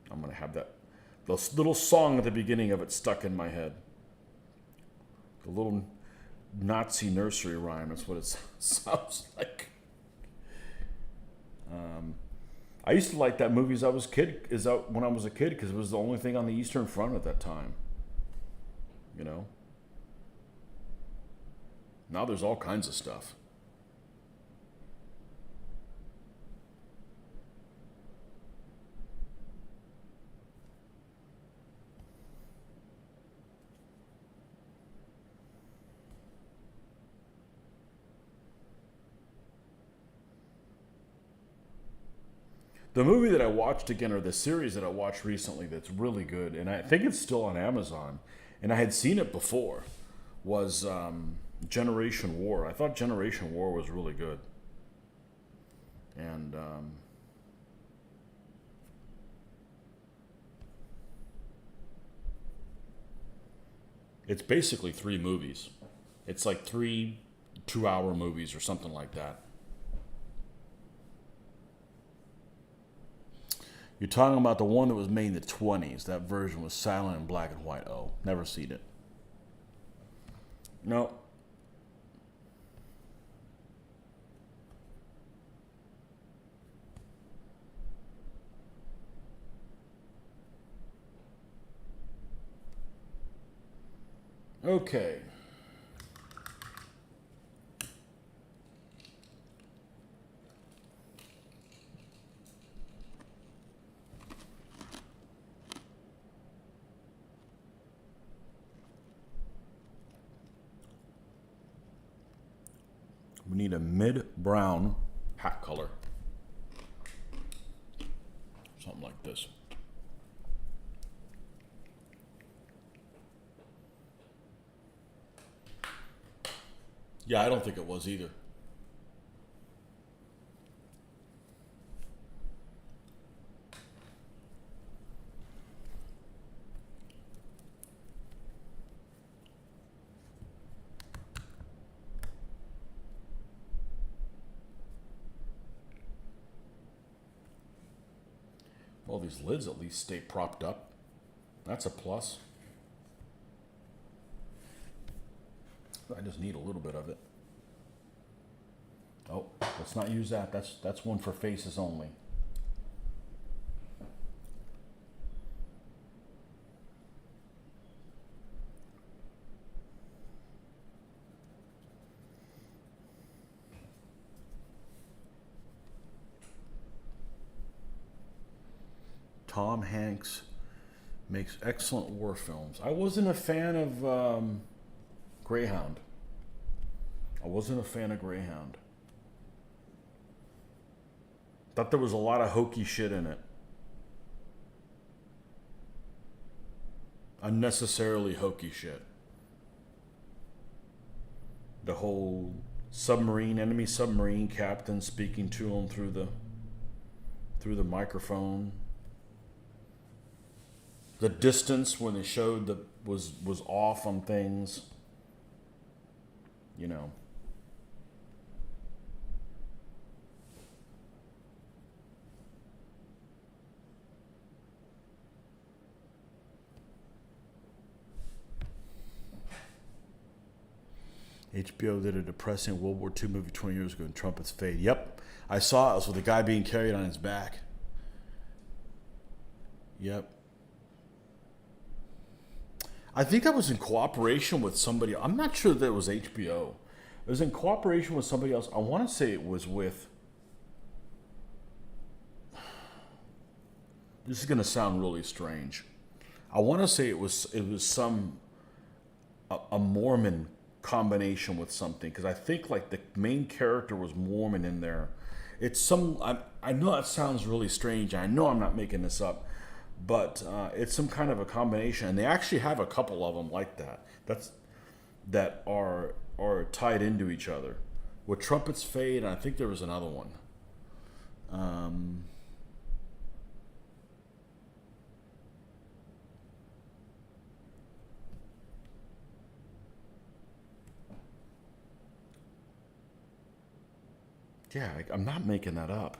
I'm going to have the little song at the beginning of it stuck in my head. The little Nazi nursery rhyme. That's what it sounds like. I used to like that movie when I was a kid because it was the only thing on the Eastern Front at that time. You know? Now there's all kinds of stuff. The movie that I watched again, or the series that I watched recently that's really good, and I think it's still on Amazon, and I had seen it before, was Generation War. I thought Generation War was really good. And it's basically 3 movies. It's like 3 2-hour movies or something like that. You're talking about the one that was made in the 20s. That version was silent and black and white. Oh, never seen it. No. Okay. We need a mid-brown hat color. Something like this. Yeah, I don't think it was either. Well, these lids at least stay propped up. That's a plus. I just need a little bit of it. Oh, let's not use that. That's one for faces only. Tom Hanks makes excellent war films. I wasn't a fan of Greyhound. I wasn't a fan of Greyhound. Thought there was a lot of hokey shit in it. Unnecessarily hokey shit. The whole enemy submarine captain speaking to him through the microphone. The distance when they showed that was off on things. You know. HBO did a depressing World War II movie 20 years ago, and Trumpets Fade. Yep, I saw it. It was with a guy being carried on his back. Yep. I think that was in cooperation with somebody. I'm not sure that it was HBO. It was in cooperation with somebody else. I want to say it was with... This is going to sound really strange. I want to say it was some... a Mormon combination with something, because I think like the main character was Mormon in there. It's some... I know that sounds really strange. I know I'm not making this up. But it's some kind of a combination, and they actually have a couple of them like that. That are tied into each other. With Trumpets Fade, and I think there was another one. Yeah, I'm not making that up.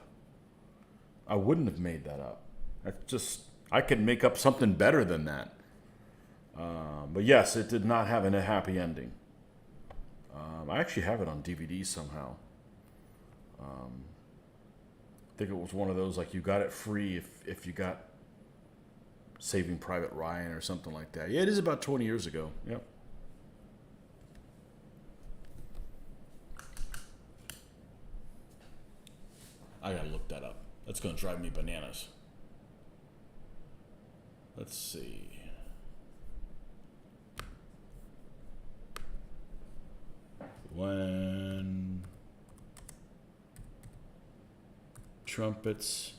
I wouldn't have made that up. I could make up something better than that. But yes, it did not have a happy ending. I actually have it on DVD somehow. I think it was one of those, like, you got it free if you got Saving Private Ryan or something like that. Yeah, it is about 20 years ago. Yep. I gotta look that up. That's gonna drive me bananas. Let's see. When Trumpets...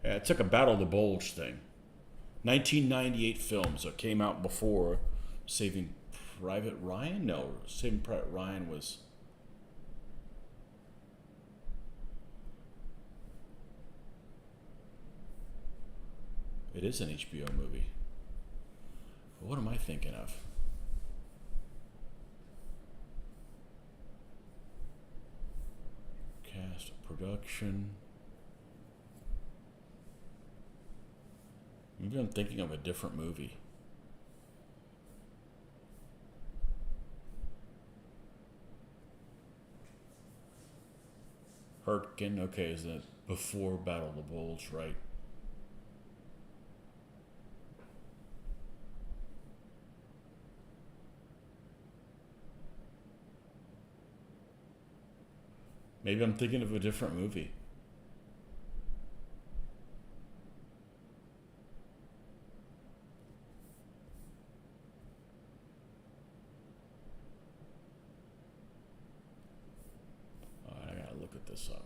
Yeah, it took a Battle of the Bulge thing. 1998 film, so it came out before Saving Private Ryan? No, Saving Private Ryan was... It is an HBO movie. What am I thinking of? Cast, production. Maybe I'm thinking of a different movie. Hurtgen, okay, is that before Battle of the Bulge, right? Maybe I'm thinking of a different movie. I gotta look at this up.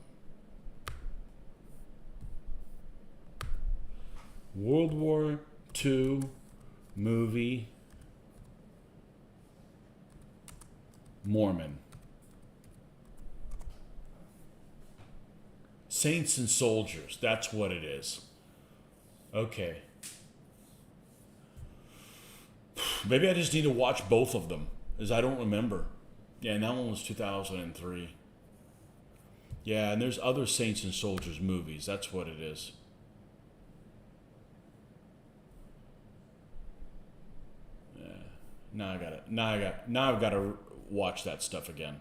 World War II movie Mormon. Saints and Soldiers, that's what it is. Okay. Maybe I just need to watch both of them, as I don't remember. Yeah, and that one was 2003. Yeah, and there's other Saints and Soldiers movies, that's what it is. Now I got it. Now I've got to watch that stuff again.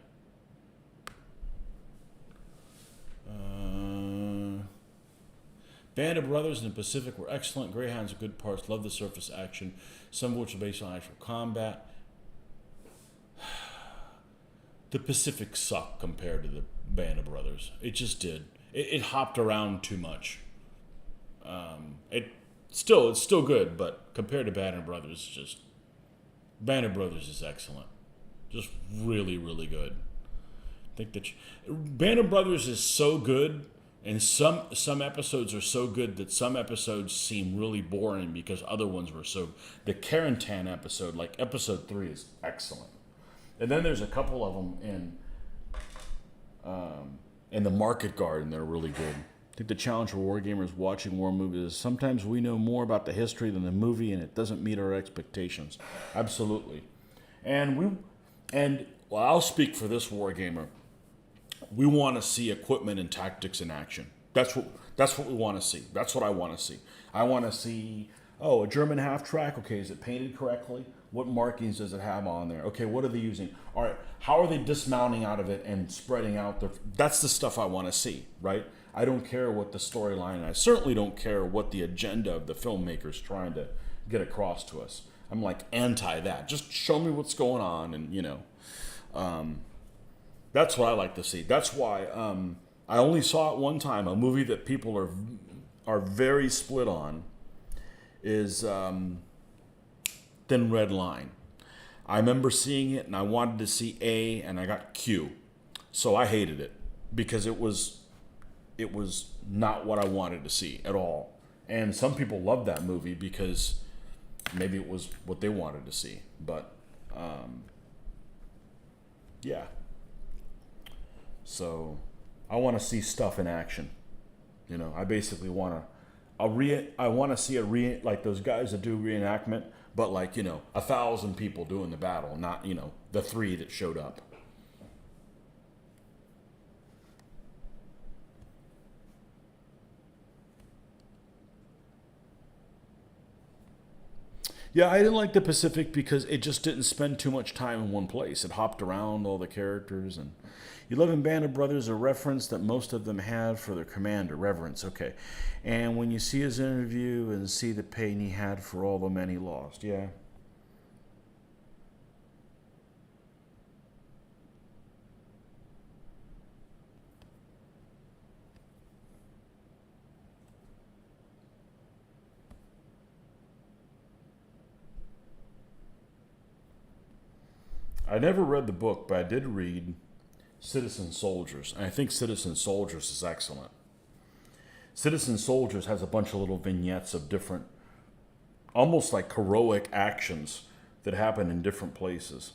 Band of Brothers in the Pacific were excellent. Greyhounds are good parts. Love the surface action, some of which are based on actual combat. The Pacific sucked compared to the Band of Brothers. It just did. It hopped around too much. It's still good, but compared to Band of Brothers, just Band of Brothers is excellent. Just really, really good. I think that Band of Brothers is so good, and some episodes are so good that some episodes seem really boring because other ones were so. The Carentan episode, like episode 3, is excellent, and then there's a couple of them in the Market Garden that are really good. I think the challenge for war gamers watching war movies is sometimes we know more about the history than the movie, and it doesn't meet our expectations. Absolutely, and well, I'll speak for this war gamer. We want to see equipment and tactics in action. That's what we want to see. That's what I want to see. I want to see, a German half track. Okay, is it painted correctly? What markings does it have on there? Okay, what are they using? All right, how are they dismounting out of it and spreading out their? That's the stuff I want to see, right? I don't care what the storyline, and I certainly don't care what the agenda of the filmmaker's trying to get across to us. I'm like anti that. Just show me what's going on, and that's what I like to see. That's why I only saw it one time. A movie that people are very split on is Thin Red Line. I remember seeing it, and I wanted to see A, and I got Q. So I hated it because it was not what I wanted to see at all. And some people loved that movie because maybe it was what they wanted to see. But yeah. So I want to see stuff in action. I basically want to. I want to see like those guys that do reenactment, but like 1,000 people doing the battle, not the 3 that showed up. Yeah, I didn't like the Pacific because it just didn't spend too much time in one place. It hopped around all the characters, and 11 Band of Brothers, a reference that most of them had for their commander, reverence. Okay, and when you see his interview and see the pain he had for all the men he lost, yeah. I never read the book, but I did read Citizen Soldiers, and I think Citizen Soldiers is excellent. Citizen Soldiers has a bunch of little vignettes of different, almost like heroic actions that happen in different places.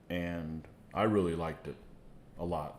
And I really liked it a lot.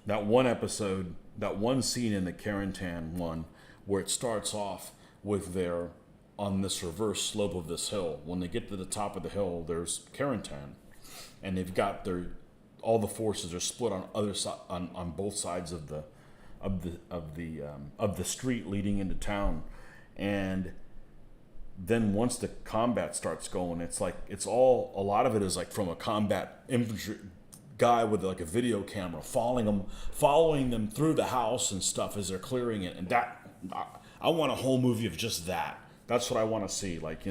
That one episode, that one scene in the Carentan one, where it starts off with their on this reverse slope of this hill. When they get to the top of the hill, there's Carentan, and they've got all the forces are split on other on both sides of the street leading into town, and then once the combat starts going, it's like a lot of it is like from a combat infantry guy with like a video camera following them through the house and stuff as they're clearing it, and that I want a whole movie of just that. That's what I want to see. Like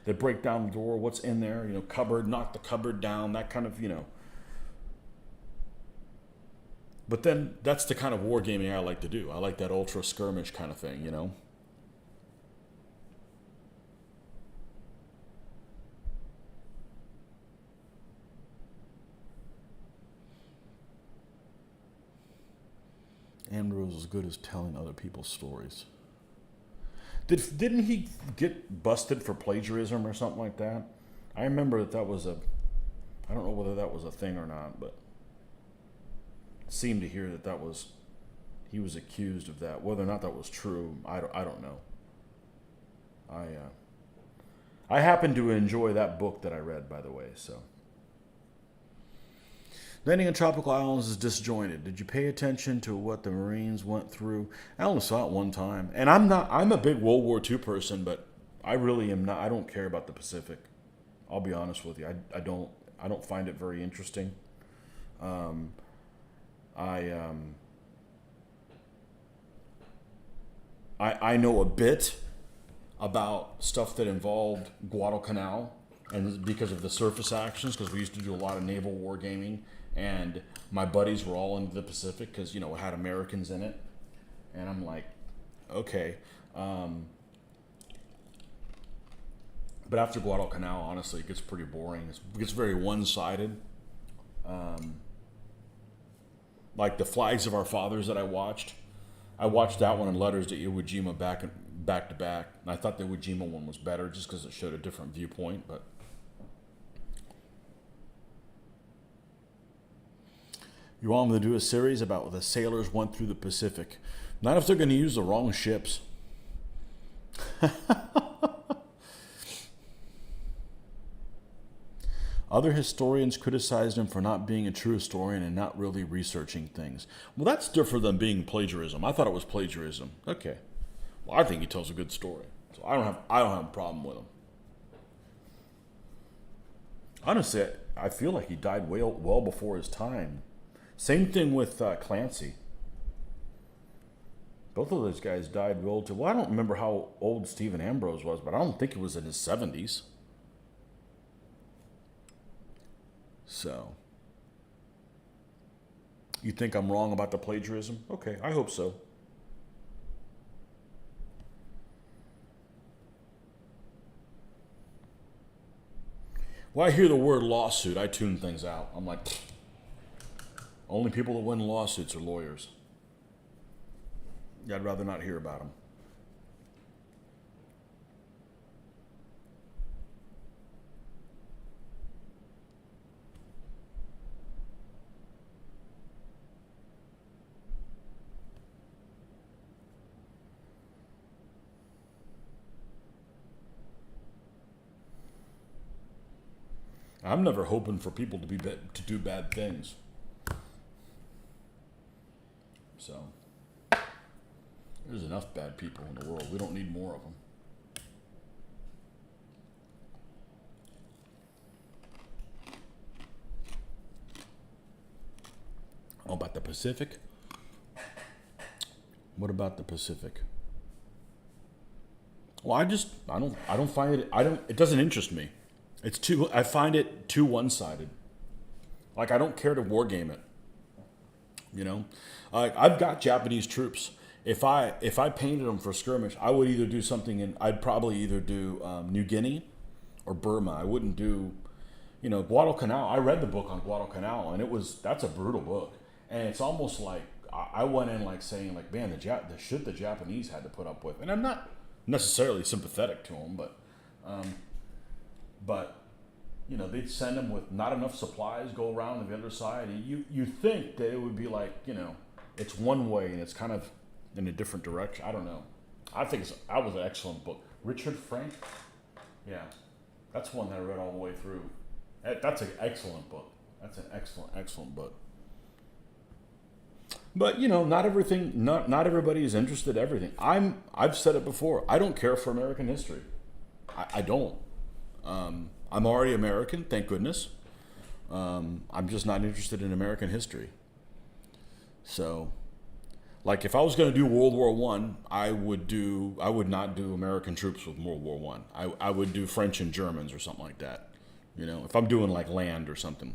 they break down the door, what's in there, cupboard, knock the cupboard down, that kind of But then that's the kind of wargaming I like to do. I like that ultra skirmish kind of thing. Ambrose is good as telling other people's stories. Didn't he get busted for plagiarism or something like that? I remember that was a. I don't know whether that was a thing or not, but seemed to hear that was. He was accused of that. Whether or not that was true, I don't know. I happen to enjoy that book that I read, by the way. So, landing on tropical islands is disjointed. Did you pay attention to what the Marines went through? I only saw it one time, and I'm a big World War II person, but I really am not. I don't care about the Pacific. I'll be honest with you. I don't find it very interesting. Um, I I know a bit about stuff that involved Guadalcanal, and because of the surface actions, because we used to do a lot of naval wargaming, and my buddies were all in the Pacific because it had Americans in it, and I'm like, okay. But after Guadalcanal, honestly, it gets pretty boring. It gets very one-sided. Like the Flags of Our Fathers that I watched that one in Letters to Iwo Jima back to back, and I thought the Iwo Jima one was better just because it showed a different viewpoint. But you want them to do a series about what the sailors went through the Pacific. Not if they're going to use the wrong ships. Other historians criticized him for not being a true historian and not really researching things. Well, that's different than being plagiarism. I thought it was plagiarism. Okay. Well, I think he tells a good story, so I don't have a problem with him. Honestly, I feel like he died well before his time. Same thing with Clancy. Both of those guys died relatively. Well, I don't remember how old Stephen Ambrose was, but I don't think he was in his 70s. So, you think I'm wrong about the plagiarism? Okay, I hope so. When I hear the word lawsuit, I tune things out. I'm like, only people that win lawsuits are lawyers. Yeah, I'd rather not hear about them. I'm never hoping for people to do bad things. So, there's enough bad people in the world. We don't need more of them. Oh, about the Pacific? What about the Pacific? Well, I don't find it, it doesn't interest me. I find it too one-sided. Like, I don't care to wargame it. I've got Japanese troops. If I painted them for skirmish, I would either do something I'd probably either do New Guinea or Burma. I wouldn't do, Guadalcanal. I read the book on Guadalcanal, and that's a brutal book. And it's almost like I went in like saying like, man, the shit the Japanese had to put up with. And I'm not necessarily sympathetic to them, but they'd send them with not enough supplies, go around to the other side. You think that it would be like, it's one way and it's kind of in a different direction. I don't know. I think that was an excellent book. Richard Frank? Yeah. That's one that I read all the way through. That's an excellent book. That's an excellent book. But not everybody is interested in everything. I've said it before. I don't care for American history. I don't. I'm already American, thank goodness. I'm just not interested in American history. So, like, if I was going to do World War One, I would not do American troops with World War One. I would do French and Germans or something like that. If I'm doing like land or something.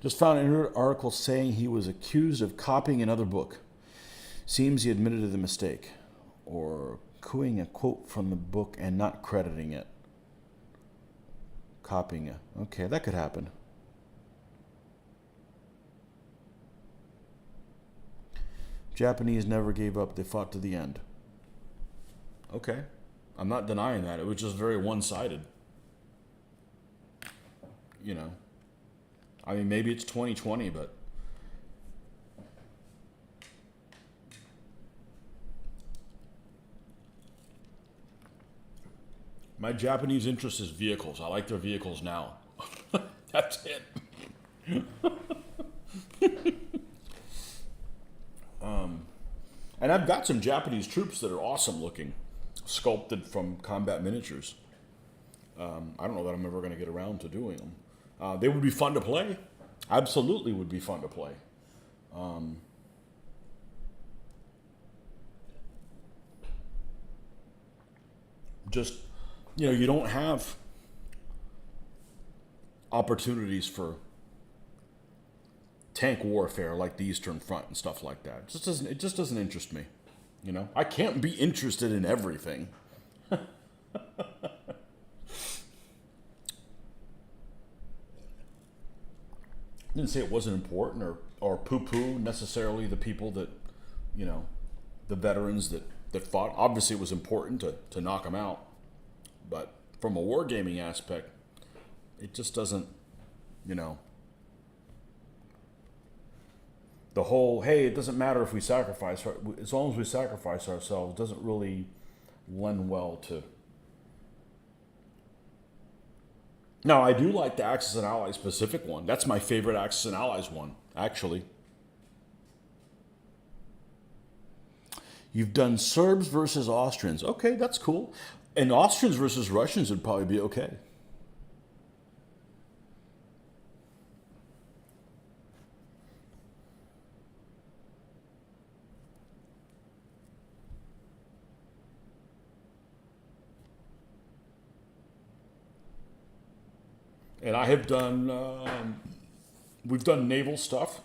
Just found an article saying he was accused of copying another book. Seems he admitted to the mistake, or copying a quote from the book and not crediting it. Copying it. Okay, that could happen. Japanese never gave up. They fought to the end. Okay. I'm not denying that. It was just very one-sided. You know. I mean, maybe it's 2020, but my Japanese interest is vehicles. I like their vehicles now. That's it. And I've got some Japanese troops that are awesome looking, sculpted from combat miniatures. I don't know that I'm ever going to get around to doing them. They would be fun to play. Absolutely would be fun to play. Just, you know, you don't have opportunities for tank warfare like the Eastern Front and stuff like that. It just doesn't interest me. You know, I can't be interested in everything. Didn't say it wasn't important or poo-poo necessarily the people that, you know, the veterans that fought. Obviously, it was important to knock them out. But from a wargaming aspect, it just doesn't, you know, the whole, hey, it doesn't matter if we sacrifice, as long as we sacrifice ourselves, doesn't really lend well to. Now, I do like the Axis and Allies Pacific one. That's my favorite Axis and Allies one, actually. You've done Serbs versus Austrians. Okay, that's cool. And Austrians versus Russians would probably be okay. And I have done, we've done naval stuff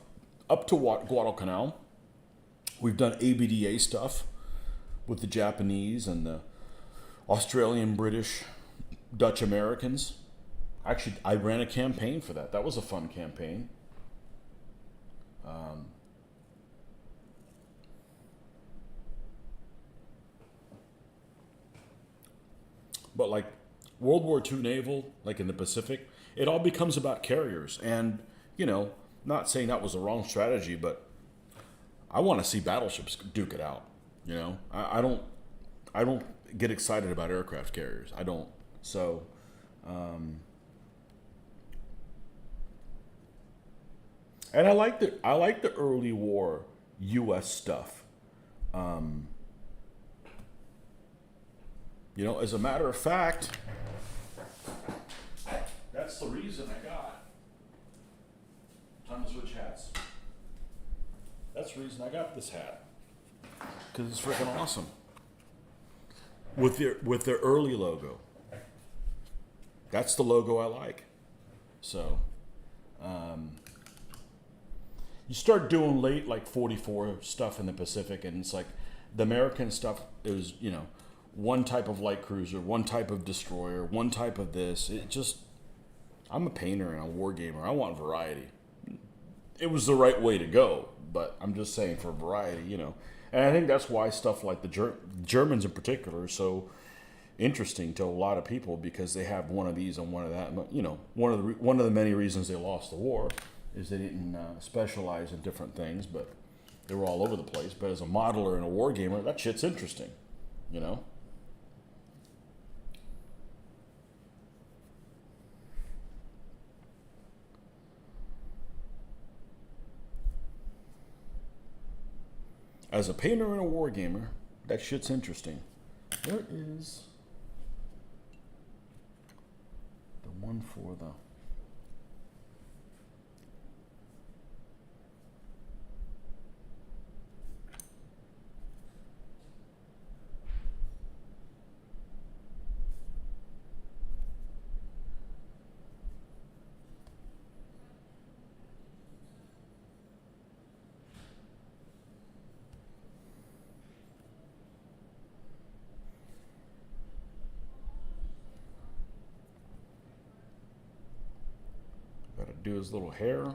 up to Guadalcanal. We've done ABDA stuff with the Japanese and the Australian, British, Dutch Americans. Actually, I ran a campaign for that. That was a fun campaign. But like World War II naval, like in the Pacific, it all becomes about carriers. And, you know, not saying that was the wrong strategy, but I want to see battleships duke it out. You know, I don't get excited about aircraft carriers. I don't. So, and I like the early war U.S. stuff. You know, as a matter of fact, that's the reason I got. Time to switch hats. That's the reason I got this hat, because it's freaking awesome. With their early logo. That's the logo I like. So, you start doing late like 44 stuff in the Pacific, and it's like the American stuff is, you know, one type of light cruiser, one type of destroyer, one type of this. It just, I'm a painter and a war gamer. I want variety. It was the right way to go, but I'm just saying for variety, you know. And I think that's why stuff like the Germans in particular are so interesting to a lot of people, because they have one of these and one of that. You know, one of the many reasons they lost the war is they didn't specialize in different things, but they were all over the place. But as a modeler and a war gamer, that shit's interesting, you know. As a painter and a war gamer, that shit's interesting. Where is the one for the... Gotta do his little hair.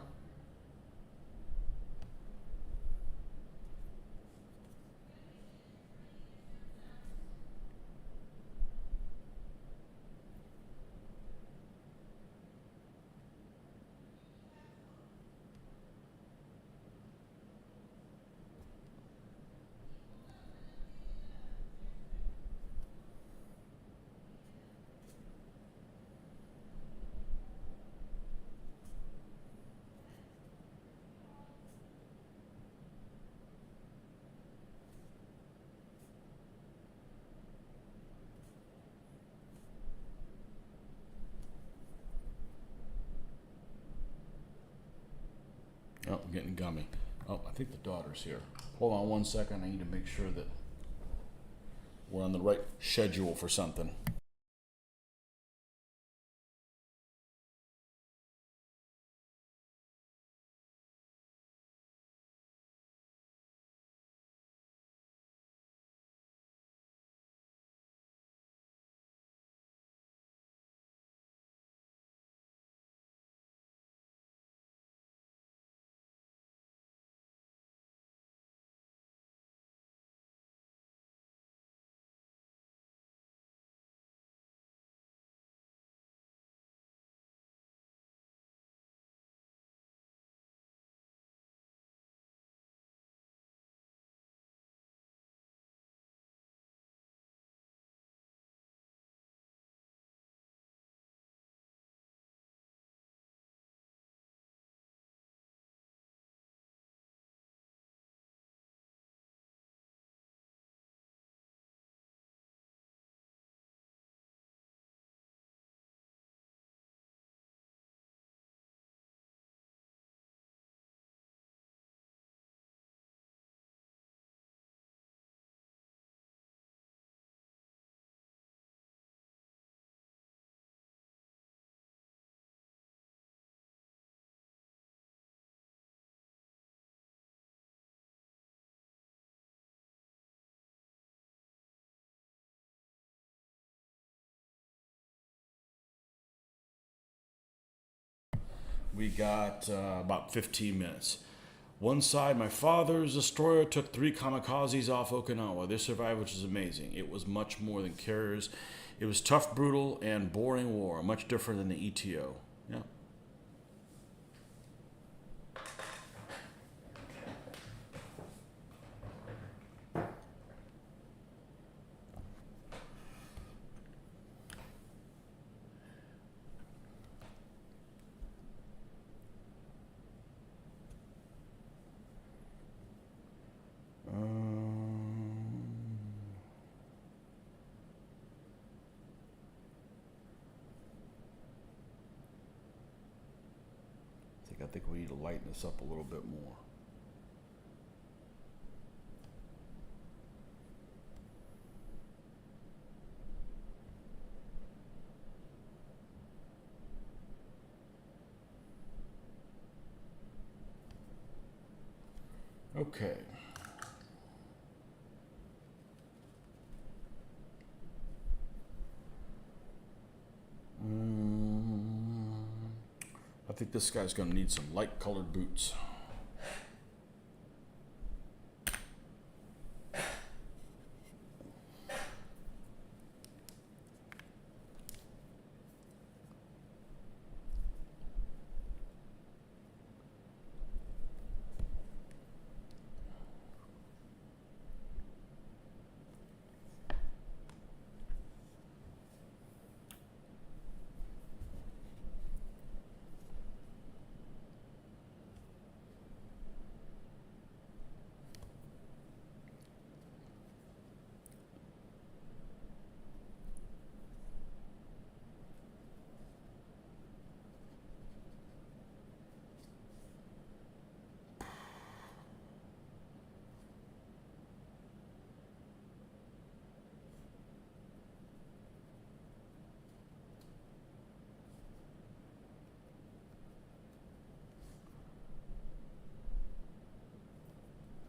Oh, I'm getting gummy. Oh, I think the daughter's here. Hold on one second. I need to make sure that we're on the right schedule for something. We got about 15 minutes. One side, my father's destroyer took 3 kamikazes off Okinawa. They survived, which is amazing. It was much more than carriers. It was tough, brutal, and boring war, much different than the ETO. Yeah. I think we need to lighten this up a little bit more. Okay. I think this guy's going to need some light colored boots.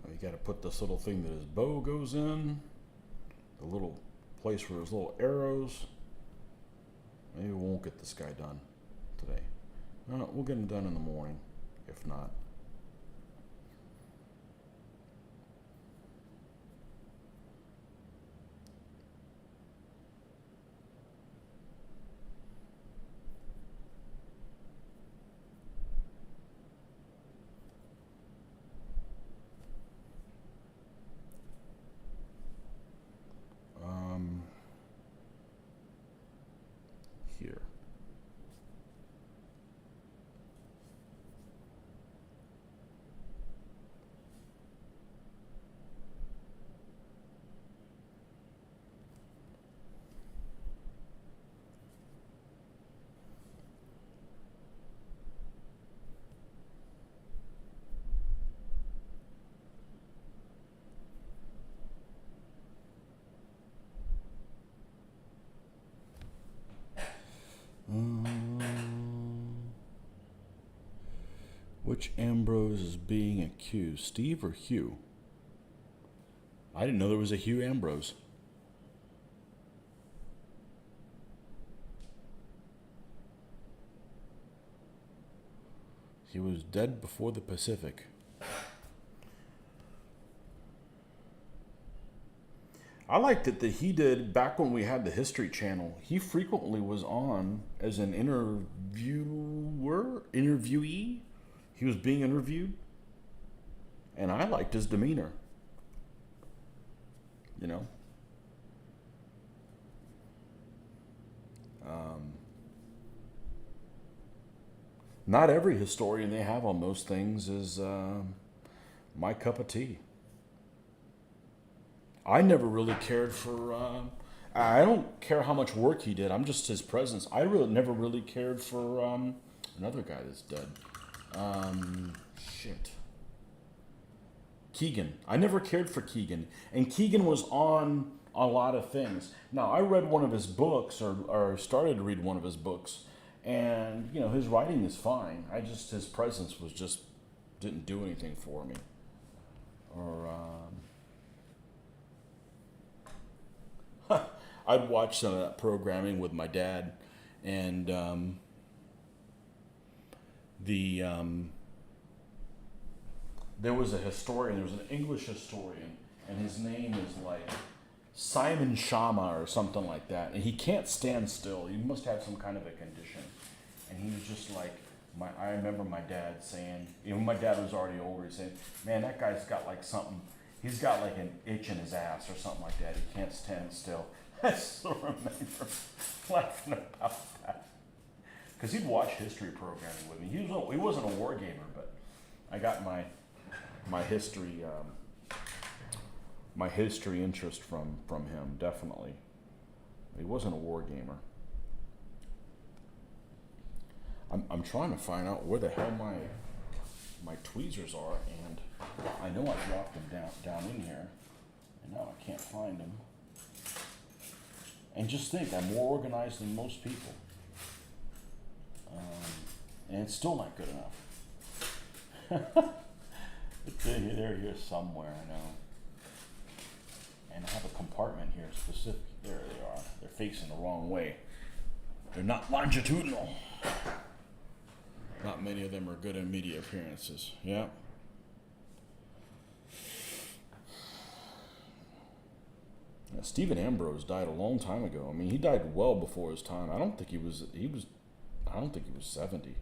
You got to put this little thing that his bow goes in, the little place where his little arrows. Maybe we won't get this guy done today. No, we'll get him done in the morning, if not. Here. Which Ambrose is being accused? Steve or Hugh? I didn't know there was a Hugh Ambrose. He was dead before the Pacific. I liked it that he did, back when we had the History Channel, he frequently was on as an interviewee. He was being interviewed. And I liked his demeanor. You know? Not every historian they have on those things is my cup of tea. I never really cared for. I don't care how much work he did. I'm just his presence. I never really cared for another guy that's dead. Shit. Keegan. I never cared for Keegan, and Keegan was on a lot of things. Now I read one of his books, or started to read one of his books, and you know his writing is fine. His presence was just didn't do anything for me, or. I'd watch some of that programming with my dad, and there was a historian. There was an English historian, and his name is like Simon Schama or something like that. And he can't stand still. He must have some kind of a condition. And he was just like, I remember my dad saying, my dad was already older. He said, "Man, that guy's got like something. He's got like an itch in his ass or something like that. He can't stand still." I still remember laughing about that. Because he'd watch history programming with me. He wasn't a war gamer, but I got my history interest from him, definitely. He wasn't a war gamer. I'm trying to find out where the hell my tweezers are, and I know I dropped them down in here, and now I can't find them. And just think, I'm more organized than most people. And it's still not good enough. They're here somewhere, I know. And I have a compartment here specific. There they are. They're facing the wrong way. They're not longitudinal. Not many of them are good in media appearances. Yeah. Stephen Ambrose died a long time ago. I mean, he died well before his time. I don't think he was 70.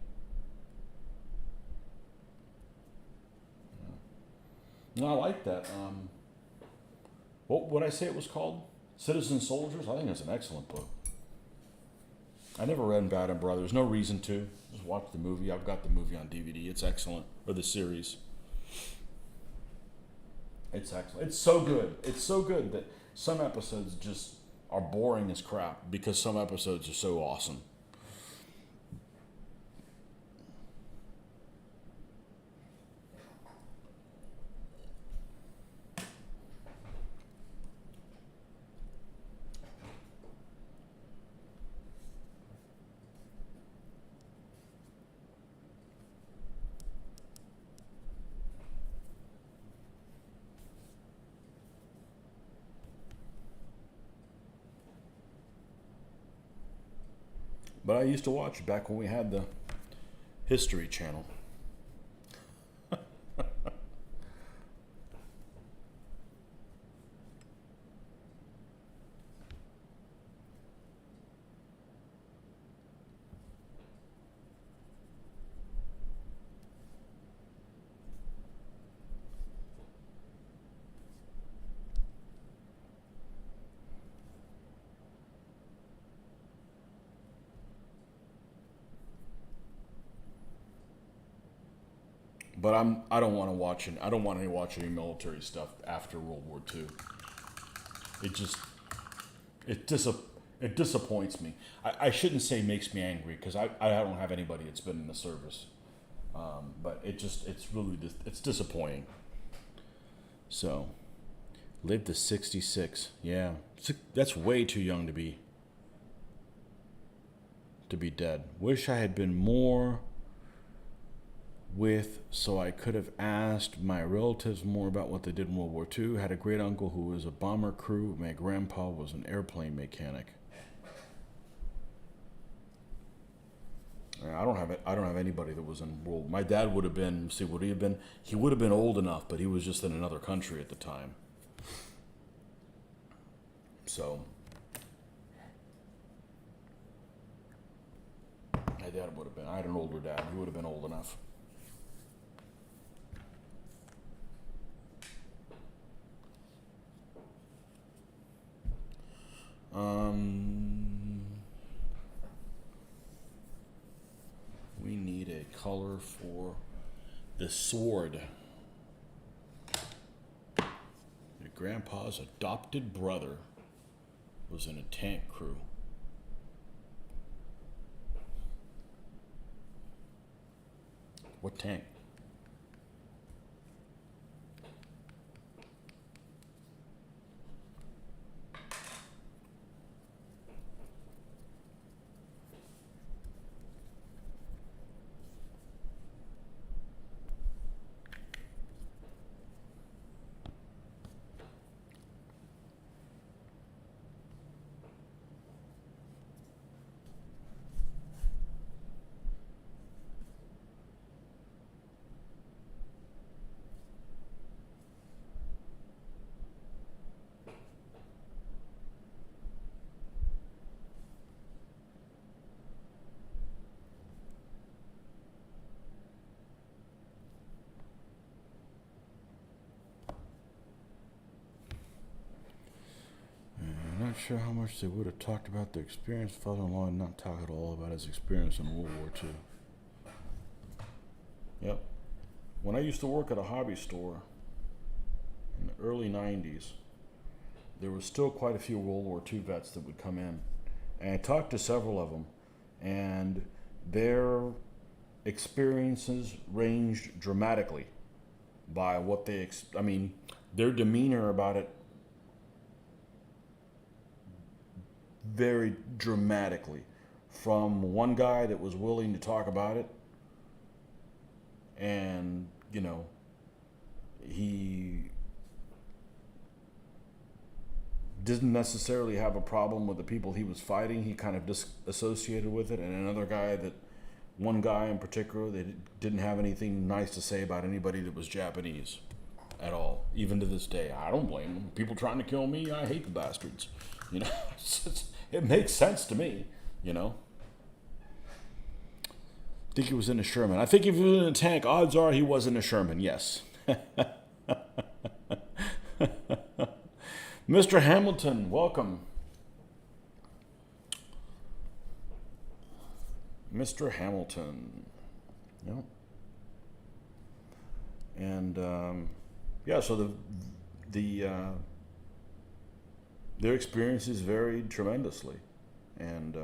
Yeah. No, I like that. What would I say it was called? Citizen Soldiers? I think it's an excellent book. I never read Bad and Brothers. No reason to. Just watch the movie. I've got the movie on DVD. It's excellent. Or the series. It's excellent. It's so good. It's so good that some episodes just are boring as crap because some episodes are so awesome. But I used to watch it back when we had the History Channel. But I don't want to watch it. I don't want to watch any military stuff after World War II. It disappoints me. I shouldn't say makes me angry because I don't have anybody that's been in the service. But it's really disappointing. So, lived to 66. Yeah, that's way too young to be dead. Wish I had been more with, so I could have asked my relatives more about what they did in World War II. Had a great uncle who was a bomber crew. My grandpa was an airplane mechanic. I don't have anybody that was in World. My dad would have been. See, would he have been? He would have been old enough, but he was just in another country at the time. So my dad would have been. I had an older dad. He would have been old enough. We need a color for the sword. Your grandpa's adopted brother was in a tank crew. What tank? I'm not sure how much they would have talked about the experience. Father-in-law did not talk at all about his experience in World War II. Yep. When I used to work at a hobby store in the early 90s, there was still quite a few World War II vets that would come in. And I talked to several of them, and their experiences ranged dramatically by what they, their demeanor about it varied dramatically. From one guy that was willing to talk about it, and, he didn't necessarily have a problem with the people he was fighting. He kind of disassociated with it. And one guy in particular, they didn't have anything nice to say about anybody that was Japanese at all. Even to this day, I don't blame them. People trying to kill me, I hate the bastards. It makes sense to me, I think he was in a Sherman. I think if he was in a tank, odds are he was in a Sherman, yes. Mr. Hamilton, welcome. Mr. Hamilton. Yep. And, so their experiences varied tremendously. And,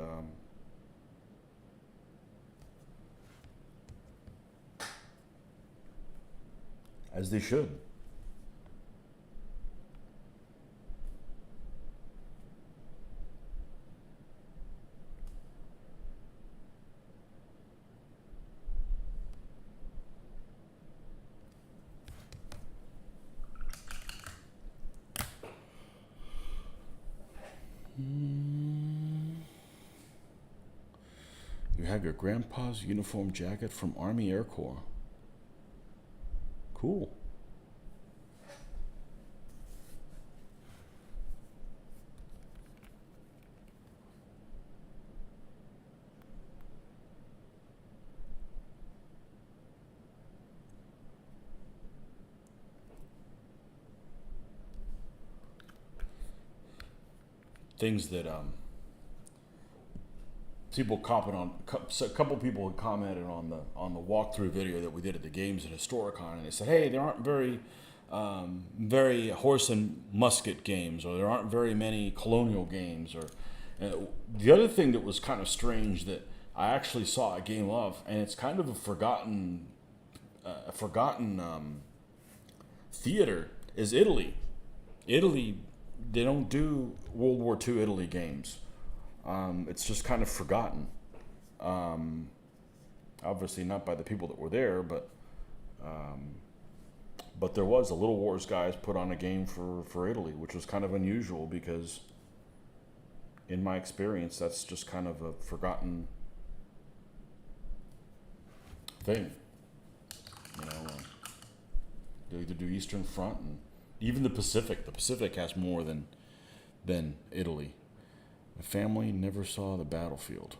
as they should. You have your grandpa's uniform jacket from Army Air Corps. Cool. Things that people comment on. A couple people had commented on the walkthrough video that we did at the games at Historicon, and they said, "Hey, there aren't very horse and musket games, or there aren't very many colonial games." Or the other thing that was kind of strange that I actually saw a game of, and it's kind of a forgotten theater, is Italy. Italy, they don't do World War II Italy games. It's just kind of forgotten. Obviously not by the people that were there, but But there was the Little Wars guys put on a game for Italy, which was kind of unusual because, in my experience, that's just kind of a forgotten thing. You know, they either do Eastern Front and even the Pacific. The Pacific has more than Italy. The family never saw the battlefield.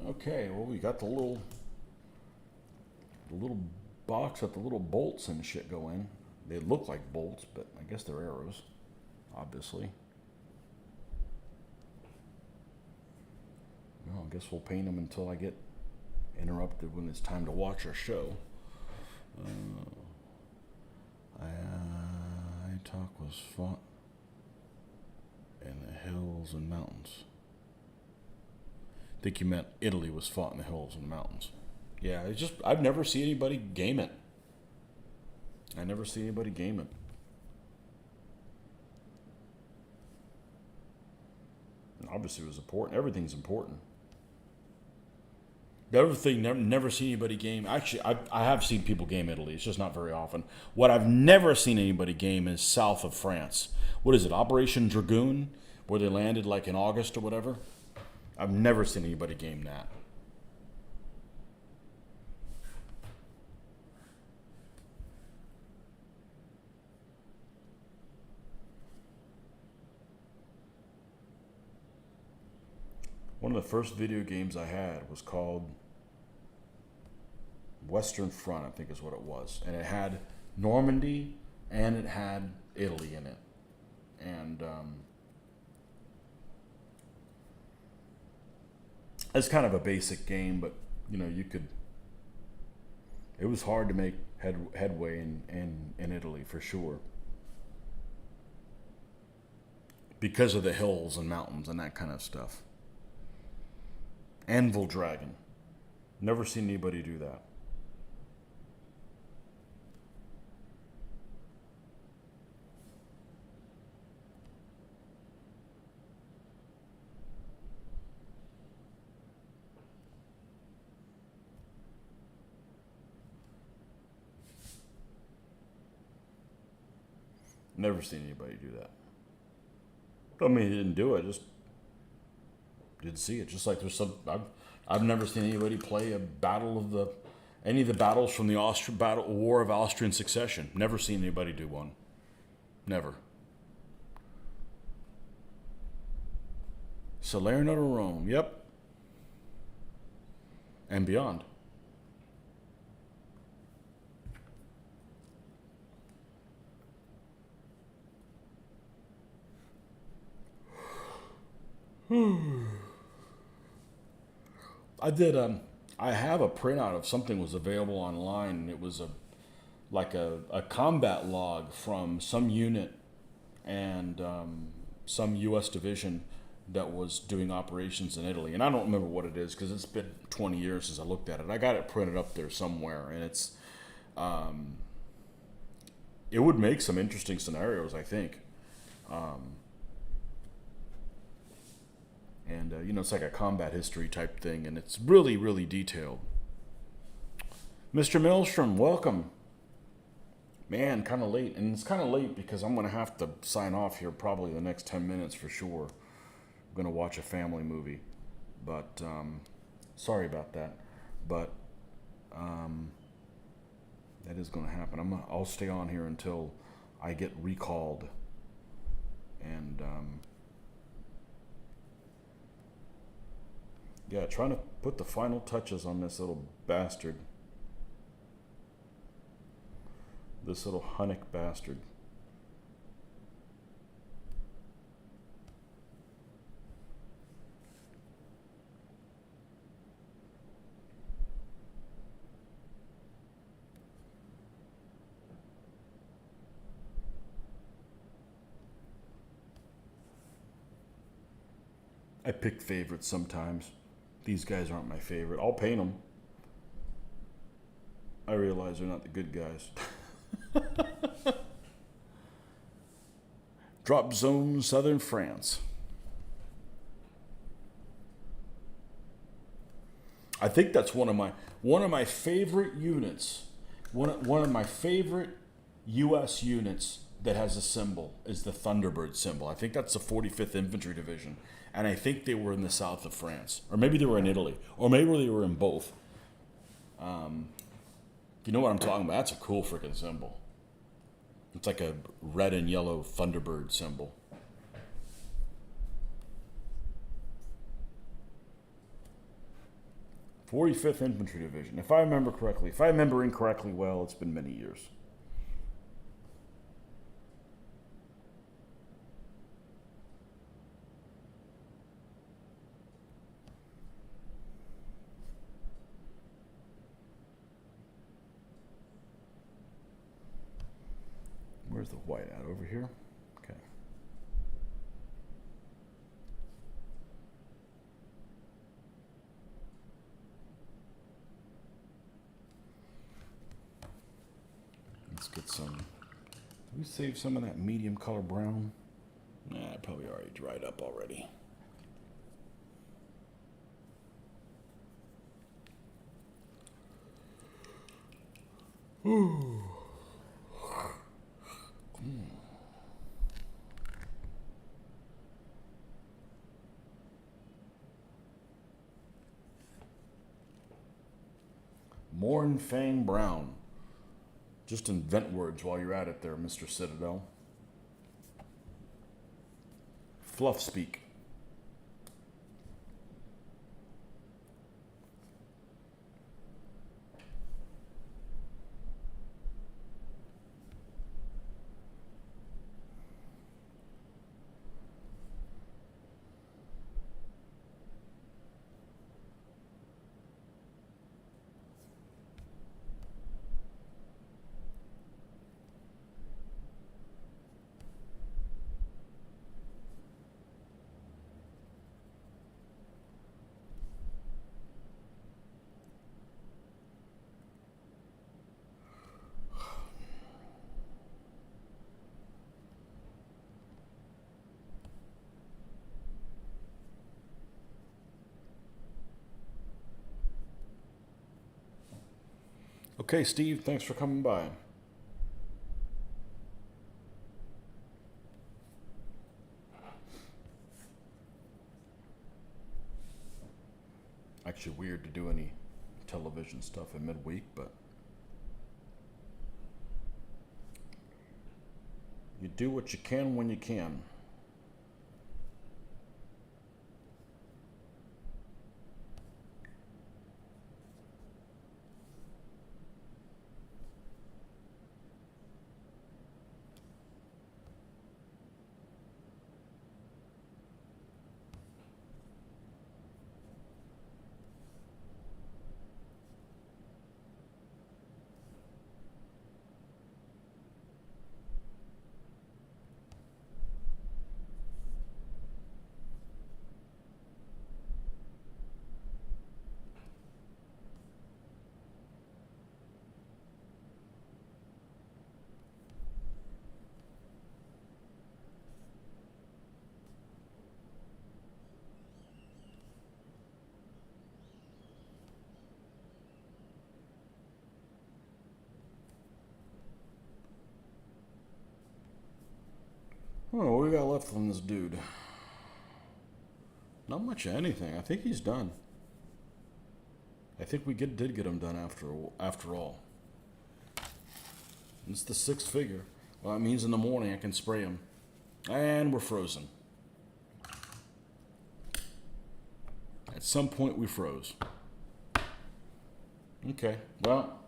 Okay, well, we got the little box that the little bolts and shit go in. They look like bolts, but I guess they're arrows, obviously. Well, I guess we'll paint them until I get interrupted when it's time to watch our show. Talk was fought in the hills and mountains. I think you meant Italy was fought in the hills and mountains. Yeah, it's just I've never seen anybody game it. I never see anybody game it. And obviously, it was important. Everything's important. The other thing, never seen anybody game. Actually, I have seen people game Italy. It's just not very often. What I've never seen anybody game is south of France. What is it, Operation Dragoon, where they landed like in August or whatever? I've never seen anybody game that. One of the first video games I had was called Western Front, I think is what it was. And it had Normandy and it had Italy in it. And it's kind of a basic game, but you know, it was hard to make headway in Italy for sure. Because of the hills and mountains and that kind of stuff. Anvil Dragon. Never seen anybody do that. Never seen anybody do that. I mean, he didn't do it. Just didn't see it. Just like there's some. I've never seen anybody play any of the battles from the War of Austrian Succession. Never seen anybody do one. Never. Salerno to Rome. Yep. And beyond. I did. I have a printout of something was available online, and it was a combat log from some unit and some U.S. division that was doing operations in Italy. And I don't remember what it is because it's been 20 years since I looked at it. I got it printed up there somewhere, and it would make some interesting scenarios, I think. And you know, it's like a combat history type thing, and it's really, really detailed. Mr. Maelstrom, welcome. Man, kind of late, and it's kind of late because I'm going to have to sign off here probably the next 10 minutes for sure. I'm going to watch a family movie, but sorry about that. But that is going to happen. I'll stay on here until I get recalled, and yeah, trying to put the final touches on this little bastard. this little Hunnick bastard. I pick favorites sometimes. These guys aren't my favorite. I'll paint them. I realize they're not the good guys. Drop Zone, Southern France. I think that's one of my favorite units. One of my favorite U.S. units that has a symbol is the Thunderbird symbol. I think that's the 45th Infantry Division, and I think they were in the south of France, or maybe they were in Italy, or maybe they were in both. You know what I'm talking about? That's a cool freaking symbol. It's like a red and yellow Thunderbird symbol. "45th Infantry Division." If I remember correctly. If I remember incorrectly, well, it's been many years. Where's the white at? Over here? Okay. Let's get some. Did we save some of that medium color brown? Nah, it probably already dried up already. Ooh. Mornfang Brown. Just invent words while you're at it there, Mr. Citadel. Fluff speak. Okay, Steve, thanks for coming by. Actually weird to do any television stuff in midweek, but you do what you can when you can. Oh, what we got left from this dude? Not much of anything. I think he's done. I think we did get him done after all. It's the 6th figure. Well, that means in the morning I can spray him. And we're frozen. At some point we froze. Okay, well,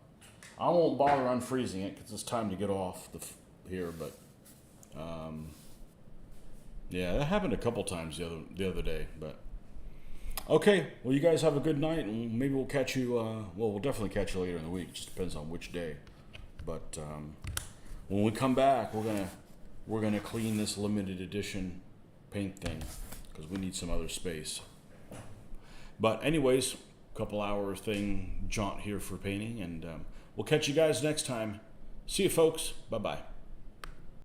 I won't bother unfreezing it because it's time to get off here. But yeah, that happened a couple times the other day. But okay, well, you guys have a good night, and maybe we'll catch you. Well, we'll definitely catch you later in the week. It just depends on which day. But when we come back, we're gonna clean this limited edition paint thing because we need some other space. But anyways, couple hour thing jaunt here for painting, and we'll catch you guys next time. See you, folks. Bye bye.